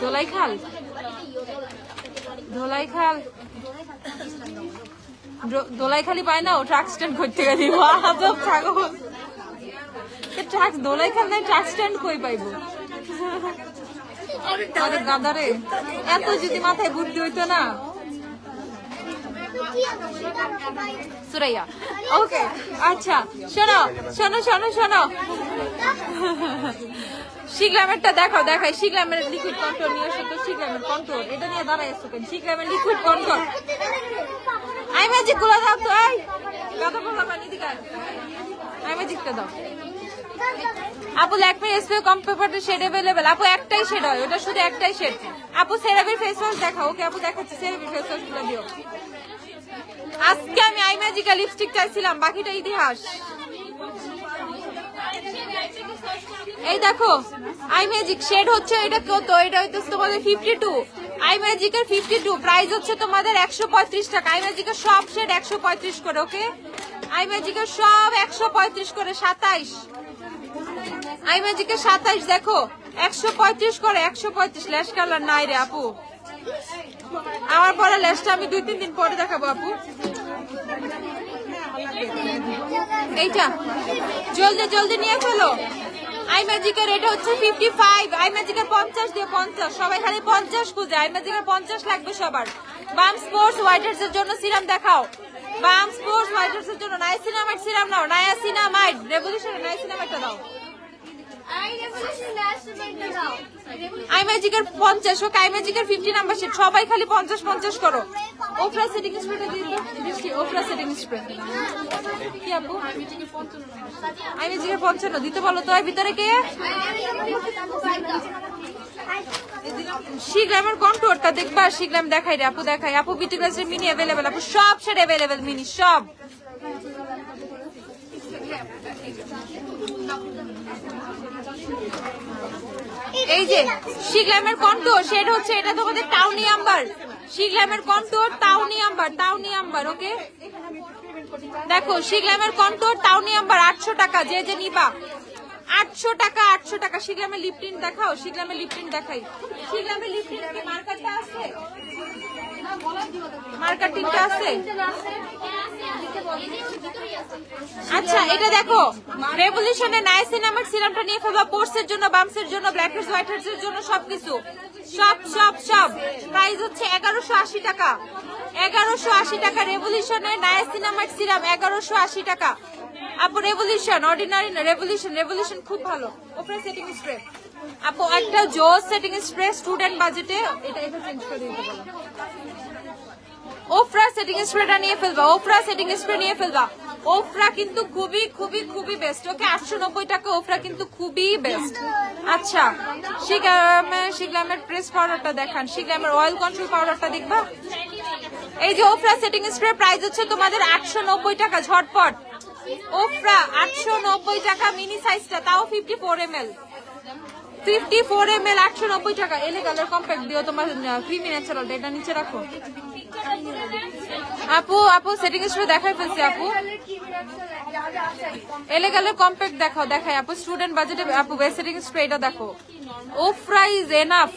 ধোলাইখাল ধোলাইখালি পায় না, ও ট্রাক স্ট্যান্ড করতে গেলি ট্রাক ধোলাইখাল নাই, ট্রাক স্ট্যান্ড কই পাইবো? গাদারে এত যদি মাথায় বুদ্ধি হইতো না। সুরাইয়া ওকে আচ্ছা শোনো শোনো শোনো শোনো শিগ্রামেরটা দেখাও, দেখাই শিগ্রামের লিকুইড কন্ট্রোল নিয়ে এসো তো। শিগ্রামের কন্ট্রোল এটা নিয়ে দাঁড়াই আসো কেন? শিগ্রামের লিকুইড কন্ট্রোল আই ম্যাজিক গুলো দাও তো। এই কথা বললাম দিকে আই ম্যাজিকটা দাও। আপু ল্যাকমে এসপি কম্পেপারটা শেড अवेलेबल। আপু একটাই শেড হয়, ওটা শুধু একটাই শেড। আপু সেরাভির ফেস ওয়াশ দেখাও। ওকে আপু দেখাচ্ছি, সেরাভির ফেস ওয়াশ গুলো দিও। আজকে আমি আই ম্যাজিকা লিপস্টিক চাইছিলাম, বাকিটা ইতিহাস। এই দেখো আই ম্যাজিক শেড হচ্ছে এটা কত? এটা হইতেছে তোমাদের 52। আই ম্যাজিকের 52 প্রাইস হচ্ছে তোমাদের 135 টাকা। আই ম্যাজিকের সব শেড 135 করে। ওকে আই ম্যাজিকের সব 135 করে। 27 আই ম্যাজিকের 27 দেখো 135 করে। 135 ল্যাশ কালার নাই রে আপু। আমার পরে ল্যাশটা আমি 2-3 দিন পরে দেখাবো আপু। এইটা জলদি জলদি নিয়ে ফেলো। আই ম্যাজিকের এটা হচ্ছে 55। আই ম্যাজিকের 50 দিয়ে 50। সবাই খালি 50 খুঁজে। আই ম্যাজিকের 50 লাগবে সবার। বাম স্পোর্টস হোয়াইটার্স এর জন্য সিরাম দেখাও। বাম স্পোর্টস হোয়াইটার্স এর জন্য নাইসিনামাইড সিরাম নাও। নায়াসিনামাইড রেভলিউশন নাইসিনামাইডটা দাও। আই ম্যাজিকের 50। ওকে আই ম্যাজিকের 50 নাম্বার শেড। সবাই খালি 50 করো। ওফরা সেটিং স্প্রেটা দিয়ে দাও। ওফরা সেটিং স্প্রে কি আপু? আই ম্যাজিকের 55 দিতে বলো তো। এর ভিতরে কে? শিগ্রামের কন্ট্রোলটা দেখবা। শিগ্রাম দেখাই রে আপু, দেখাই আপু। বিউটি গ্লাসের মিনি अवेलेबल আপু, সব শেড अवेलेबल মিনি সব। এই যে শিগ্রামের কন্ট্রোল শেড হচ্ছে এটা তোমাদের টাউনি আম্বার। শিগ্রামের কন্ট্রোল টাউনি আম্বার। ওকে দেখো শিগ্রামের কন্ট্রোল টাউনি আম্বার 800 টাকা। যে যে নিবা 800 টাকা 800 টাকা। শিগ্রামের লিপটিন দেখাও। শিগ্রামের লিপটিন দেখাই। শিগ্রামের লিপটিন কি মার্কারটা আছে? মার্কার টিনটা আছে? আচ্ছা এটা দেখো রেভলিউশনের নাইসিনামাইড সিরামটা নিয়ে ফেলবা। পোর্সের জন্য, বামসের জন্য, ব্ল্যাকহেডস হোয়াইটহেডস এর জন্য সবকিছু। সব সব সব প্রাইস হচ্ছে 1180 টাকা। 1180 টাকা রেভলিউশনের নাইসিনামাইড সিরাম 1180 টাকা। আপু রেভলিউশন অর্ডিনারি না, রেভলিউশন খুব ভালো। ওপরে সেটিং স্প্রে আপু একটা জোস সেটিং স্প্রে স্টুডেন্ট বাজেটে। এটা চেঞ্জ করে দিতে বলো। ওফরা সেটিং স্প্রেটা নিয়ে ফেলবা। ওফরা সেটিং স্প্রে নিয়ে ফেলবা। ওফরা কিন্তু খুবই খুবই খুবই বেস্ট। ওকে 890 টাকা। ওফরা কিন্তু খুবই বেস্ট। আচ্ছা শিগ্রামের প্রেস পাউডারটা দেখান। শিগ্রামের অয়েল কন্ট্রোল পাউডারটা দেখবা। এই যে ওফরা সেটিং স্প্রে প্রাইস হচ্ছে তোমাদের 890 টাকা। ঝটপট ওফরা 890 টাকা মিনি সাইজটা, তাও 54 ml। 54 ml 890 টাকা। এলেগালের কম্প্যাক্ট দিও তোমার ক্রিমি ন্যাচারাল। এটা নিচে রাখো আপু। সেটিং স্প্রে দেখাই ফেলছি আপু। এলেগালের কম্প্যাক্ট দেখাও। দেখাই আপু স্টুডেন্ট বাজেটে। আপু বেস্ট সেটিং স্প্রে এটা দেখো। ওফরা ইজ এনাফ।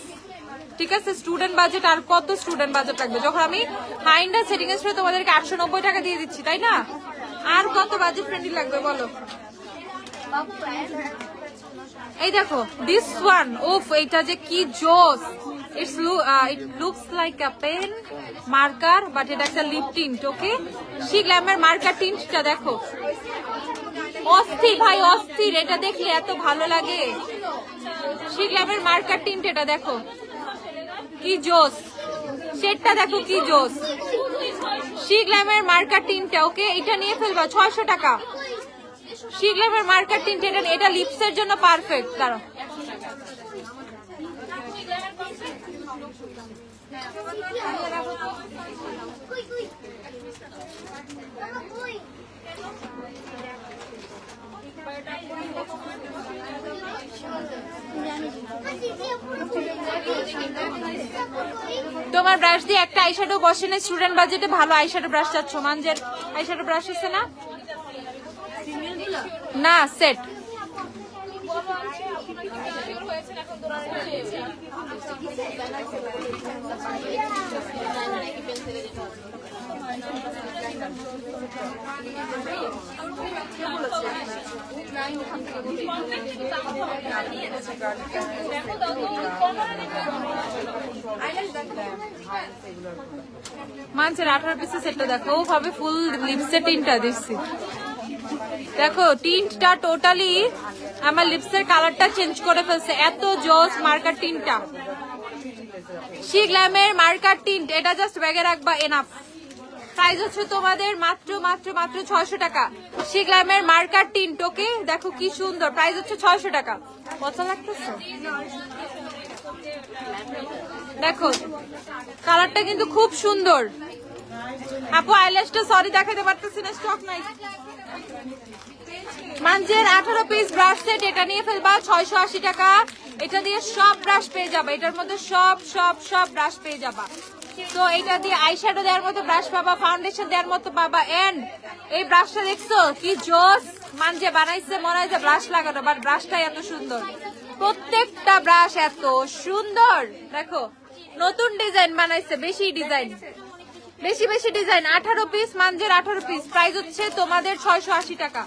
ঠিক আছে স্টুডেন্ট বাজেট। আর কত স্টুডেন্ট বাজেট লাগবে যখন আমি হাইন্ডা সেটিং স্প্রে তোমাদেরকে 890 টাকা দিয়ে দিচ্ছি, তাই না? আর কত বাজেট ফ্রেন্ডলি লাগবে বলো? এই দেখো দিস ওয়ান, ওফ এটা যে কি জোস। It looks like a pen marker, but এটা একটা লিপ টিন্ট। ওকে, শি গ্ল্যামের মার্কার টিন্টটা দেখো, অস্থির ভাই অস্থির। এটা দেখলে এত ভালো লাগে। শি গ্ল্যামের মার্কার টিন্ট, এটা দেখো কি জোস। শেডটা দেখো কি জোস। শি গ্ল্যামের মার্কার টিন্টটা। ওকে, এটা নিয়ে ফেলবা 600 টাকা। শি গ্ল্যামের মার্কার টিন্ট, এটা লিপসের জন্য পারফেক্ট। দাঁড়াও, তোমার ব্রাশ দিয়ে একটা আইশ্যাডো বসে না। স্টুডেন্ট বাজেটে ভালো আইশ্যাডো ব্রাশ চাচ্ছ? মানজের আইশ্যাডো ব্রাশ আছে না? না, সেট। মানছের 18 পিসের সেটটা দেখো, ভাবে ফুল লিপসের টিনটা দিচ্ছি। দেখো টিন্টটা টোটালি আমার লিপসের কালারটা চেঞ্জ করে ফেলছে। এত জোস মার্কার টিনটা। শি গ্ল্যামের মার্কার টিন্ট, এটা জাস্ট ব্যাগে রাখবা, এনাফ। প্রাইস হচ্ছে তোমাদের মাত্র মাত্র মাত্র 600 টাকা। শি গ্ল্যামের মার্কার টিন্ট। ওকে, দেখো কি সুন্দর। প্রাইস হচ্ছে 600 টাকা। কত লাগতেছে দেখো, কালারটা কিন্তু খুব সুন্দর। আপু আইল্যাশটা সরি দেখাতে পারতেছি না, স্টক নাই। মানজের 18 পিস ব্রাশ সেট, এটা নিয়ে ফেলবা 680 টাকা। এটা দিয়ে সব ব্রাশ পেয়ে যাবা, এটার মধ্যে সব সব সব ব্রাশ পেয়ে যাবা। তো এটা দিয়ে আইশ্যাডো দেওয়ার মতো ব্রাশ পাবা, ফাউন্ডেশন দেওয়ার মতো পাবা। এন্ড এই ব্রাশটা দেখছো কি জোস। মানজে বানাইছে মনে হয় যে ব্রাশ লাগানো, বাট ব্রাশটাই এত সুন্দর। প্রত্যেকটা ব্রাশ এত সুন্দর। দেখো নতুন ডিজাইন বানাইছে, বেশি ডিজাইন, বেশি বেশি ডিজাইন। 18 পিস, মানজের 18 পিস। প্রাইস হচ্ছে তোমাদের 680 টাকা।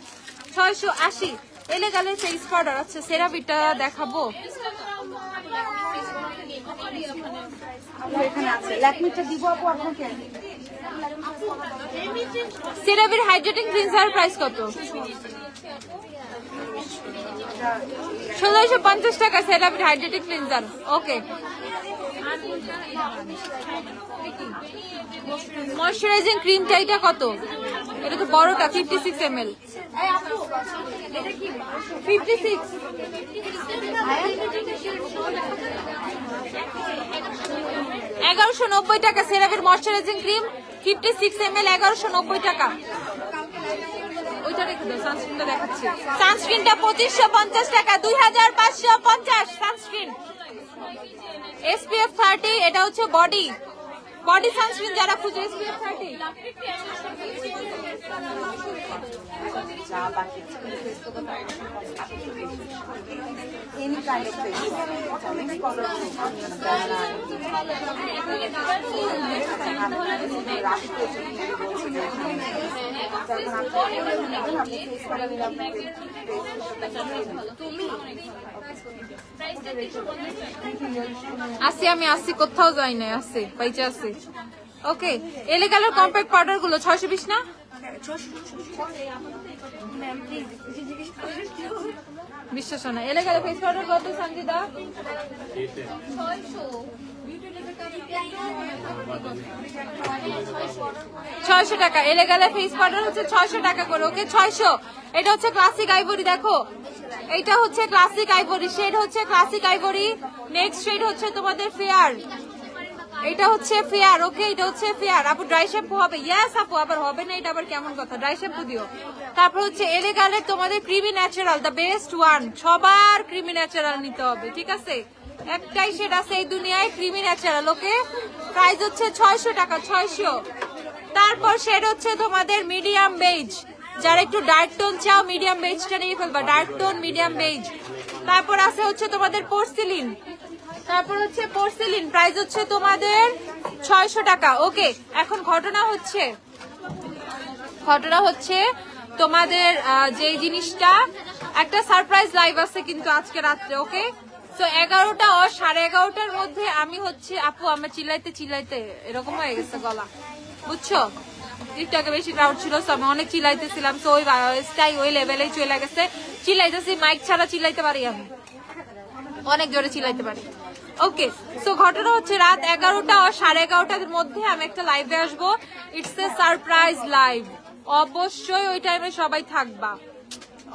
680। এলেগালের ফেস পাউডার। আচ্ছা সেরাভিটা দেখাবো। সেরাভির হাইড্রেটিং ক্লিনজার প্রাইস কত? 1650 টাকা সেরাভির হাইড্রেটিং ক্লিনজার। ওকে, ময়শ্চারাইজিং ক্রিমটা এটা কত? এটা তো বড়টা 56 ml। 56 1190 টাকা সেরাভির ময়শ্চারাইজিং ক্রিম 56 ml 1190 টাকা। ওইটা রেখে দাও, সানস্ক্রিনটা দেখাচ্ছি। সানস্ক্রিনটা 2550 টাকা, 2550 সানস্ক্রিন। SPF 30, এটা হচ্ছে বডি সানস্ক্রিন যারা খুঁজে। SPF 30 any kind of face. আসি আমি আসি, কোথাও যাই না, আসি পাইছে আসি। ওকে, এলেগালের কম্প্যাক্ট পাউডার গুলো 620 না? বিশ্বাস না। এলেগালের ফেস পাউডার কত সঞ্জিদা? 600 টাকা। এলেগালের ফেস পাউডার হচ্ছে 600 টাকা করে। ওকে 600। এটা হচ্ছে ক্লাসিক আইভরি। দেখো এটা হচ্ছে ক্লাসিক আইভরি, শেড হচ্ছে ক্লাসিক আইভরি। নেক্সট শেড হচ্ছে তোমাদের ফেয়ার, এটা হচ্ছে ফেয়ার। ওকে, এটা হচ্ছে ফেয়ার। আপু ড্রাই শ্যাম্পু হবে? ইয়েস আপু, আবার হবে না এটা আবার কেমন কথা? ড্রাই শ্যাম্পু দিও। তারপর হচ্ছে এলেগালের তোমাদের creamy natural, the best one. সবার ক্রিমি ন্যাচারাল নিতে হবে, ঠিক আছে? একটাই শেড আছে এই দুনিয়ায়, ক্রিমি ন্যাচারাল। ওকে, প্রাইস হচ্ছে 600 টাকা, 600। তারপর শেড হচ্ছে তোমাদের মিডিয়াম বেজ, যারা একটু ডার্ক টোন চাও মিডিয়াম বেজটা নিয়ে ফেলবা, ডার্ক টোন মিডিয়াম বেজ। তারপর আছে হচ্ছে তোমাদের পোর্সিলিন, তারপর হচ্ছে পোর্সিলিন, প্রাইস হচ্ছে তোমাদের 600 টাকা। ওকে, এখন ঘটনা হচ্ছে তোমাদের যে জিনিসটা একটা সারপ্রাইজ লাইভ আছে কিন্তু আজকে রাত্রে, ওকে? তো 11টা ও 11:30টার মধ্যে আমি হচ্ছে আপু আমার চিল্লাইতে এরকম হয়ে গেছে গলা, বুঝছো? টিকটকে বেশি ক্রাউড ছিল, তো আমি অনেক চিল্লাইতেছিলাম, তো ওই লেভেলেই চলে গেছে। চিল্লাইতেছি, মাইক ছাড়া চিল্লাইতে পারি, আমি অনেক জোরে চিল্লাইতে পারি। ওকে, সো ঘটনা হচ্ছে রাত 11টা ও 11:30টার মধ্যে আমি একটা লাইভে আসবো। ইটস এ সারপ্রাইজ লাইভ, অবশ্যই ওই টাইমে সবাই থাকবা,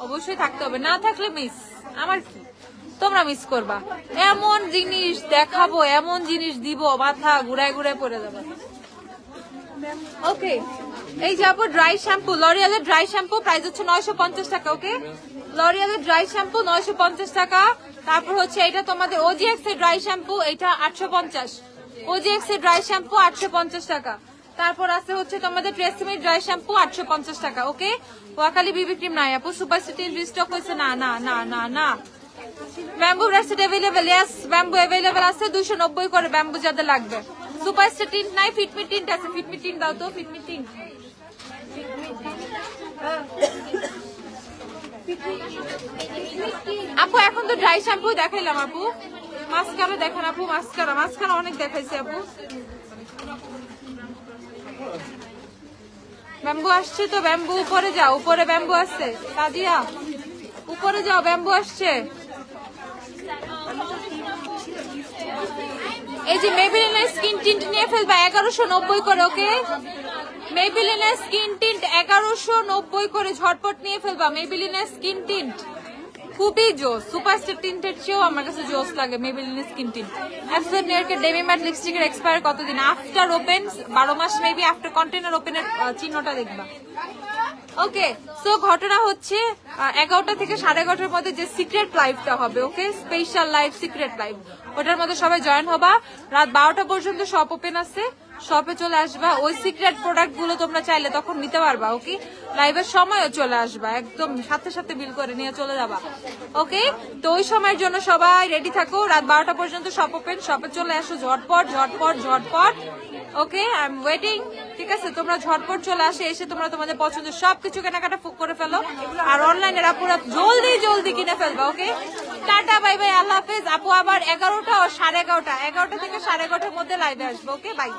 অবশ্যই থাকতে হবে, না থাকলে মিস, আমার কি, তোমরা মিস করবা। এমন জিনিস দেখাবো, এমন জিনিস দিব, মাথা ঘুরায় ঘুরায় পড়ে যাবে। ওকে, এই যাবো ড্রাই শ্যাম্পু, লরিয়ালের ড্রাই শ্যাম্পু প্রাইস হচ্ছে 950 টাকা। ওকে, লরিয়ালের ড্রাই শ্যাম্পু 950 টাকা। তারপর হচ্ছে এটা তোমাদের ওজিএক্স এর ড্রাই শ্যাম্পু, এটা 850, ওজিএক্স এর ড্রাই শ্যাম্পু 850 টাকা। তারপর আছে হচ্ছে তোমাদের ট্রেসিমির ড্রাই শ্যাম্পু 850 টাকা। ওকে, ওয়াকালি বিবি ক্রিম নাই আপু, সুপার সিটির রিস্টক হয়েছে, না না না না না। Bamboo bracelet available, yes bamboo available আছে 290 করে, ব্যাম্বু যাদের লাগবে। সুপার স্টার টিন্ট নাই, ফিটমি টিন্ট আছে, ফিটমি টিন্ট দাও তো, ফিটমি টিন্ট। আপু এখন তো ড্রাই শ্যাম্পু দেখাইলাম আপু, মাস্কারা দেখান আপু, মাস্কারা অনেক দেখাইছে আপু। ব্যাম্বু আসছে তো, ব্যাম্বু উপরে যাও, উপরে ব্যাম্বু আসছে, সাদিয়া উপরে যাও, ব্যাম্বু আসছে। এই যে মেবিলিনের স্কিন টিন্ট নিয়ে ফেলবা 1190 করে। ওকে, মেবিলিনের স্কিন টিন্ট 1190 করে, ঝটপট নিয়ে ফেলবা। মেবিলিনের স্কিন টিন্ট খুবই জোস, সুপারস্টার টিন্টের চেয়েও আমার কাছে জোস লাগে মেবিলিনের স্কিন টিন্ট। অ্যাবসলিউট নিউইয়র্কের ডেমি ম্যাট লিপস্টিকের এক্সপায়ার কতদিন? আফটার ওপেন 12 মাস মেবি, আফটার কন্টেনার ওপেনের চিহ্নটা দেখবা। ওকে, সো ঘটনা হচ্ছে 11টা থেকে 11:30টার মধ্যে যে সিক্রেট লাইভটা হবে, ওকে, স্পেশাল লাইভ, সিক্রেট লাইভ, ওটার মধ্যে সবাই জয়েন হবা। রাত 12টা পর্যন্ত শপ ওপেন আছে, শপে চলে আসবা। ওই সিক্রেট প্রোডাক্ট গুলো তোমরা চাইলে তখন নিতে পারবা। ওকে, লাইভের সময়ও চলে আসবা, একদম সাথে সাথে বিল করে নিয়ে চলে যাবা। ওকে, তো ওই সময়ের জন্য সবাই রেডি থাকো। রাত 12টা পর্যন্ত শপ ওপেন, শপে চলে আসো ঝটপট ঝটপট ঝটপট। ওকে, আই এম ওয়েটিং, ঠিক আছে? তোমরা ঝটপট চলে আসে, এসে তোমরা তোমাদের পছন্দের সবকিছু কেনাকাটা করে ফেলো, আর অনলাইনের আপুরা জলদি জলদি কিনে ফেলবা। ওকে, টাটা, বাই বাই, আল্লাহ হাফেজ। আপু আবার 11টা ও 11:30, 11টা থেকে 11:30টার মধ্যে লাইভে আসবো। ওকে, বাই।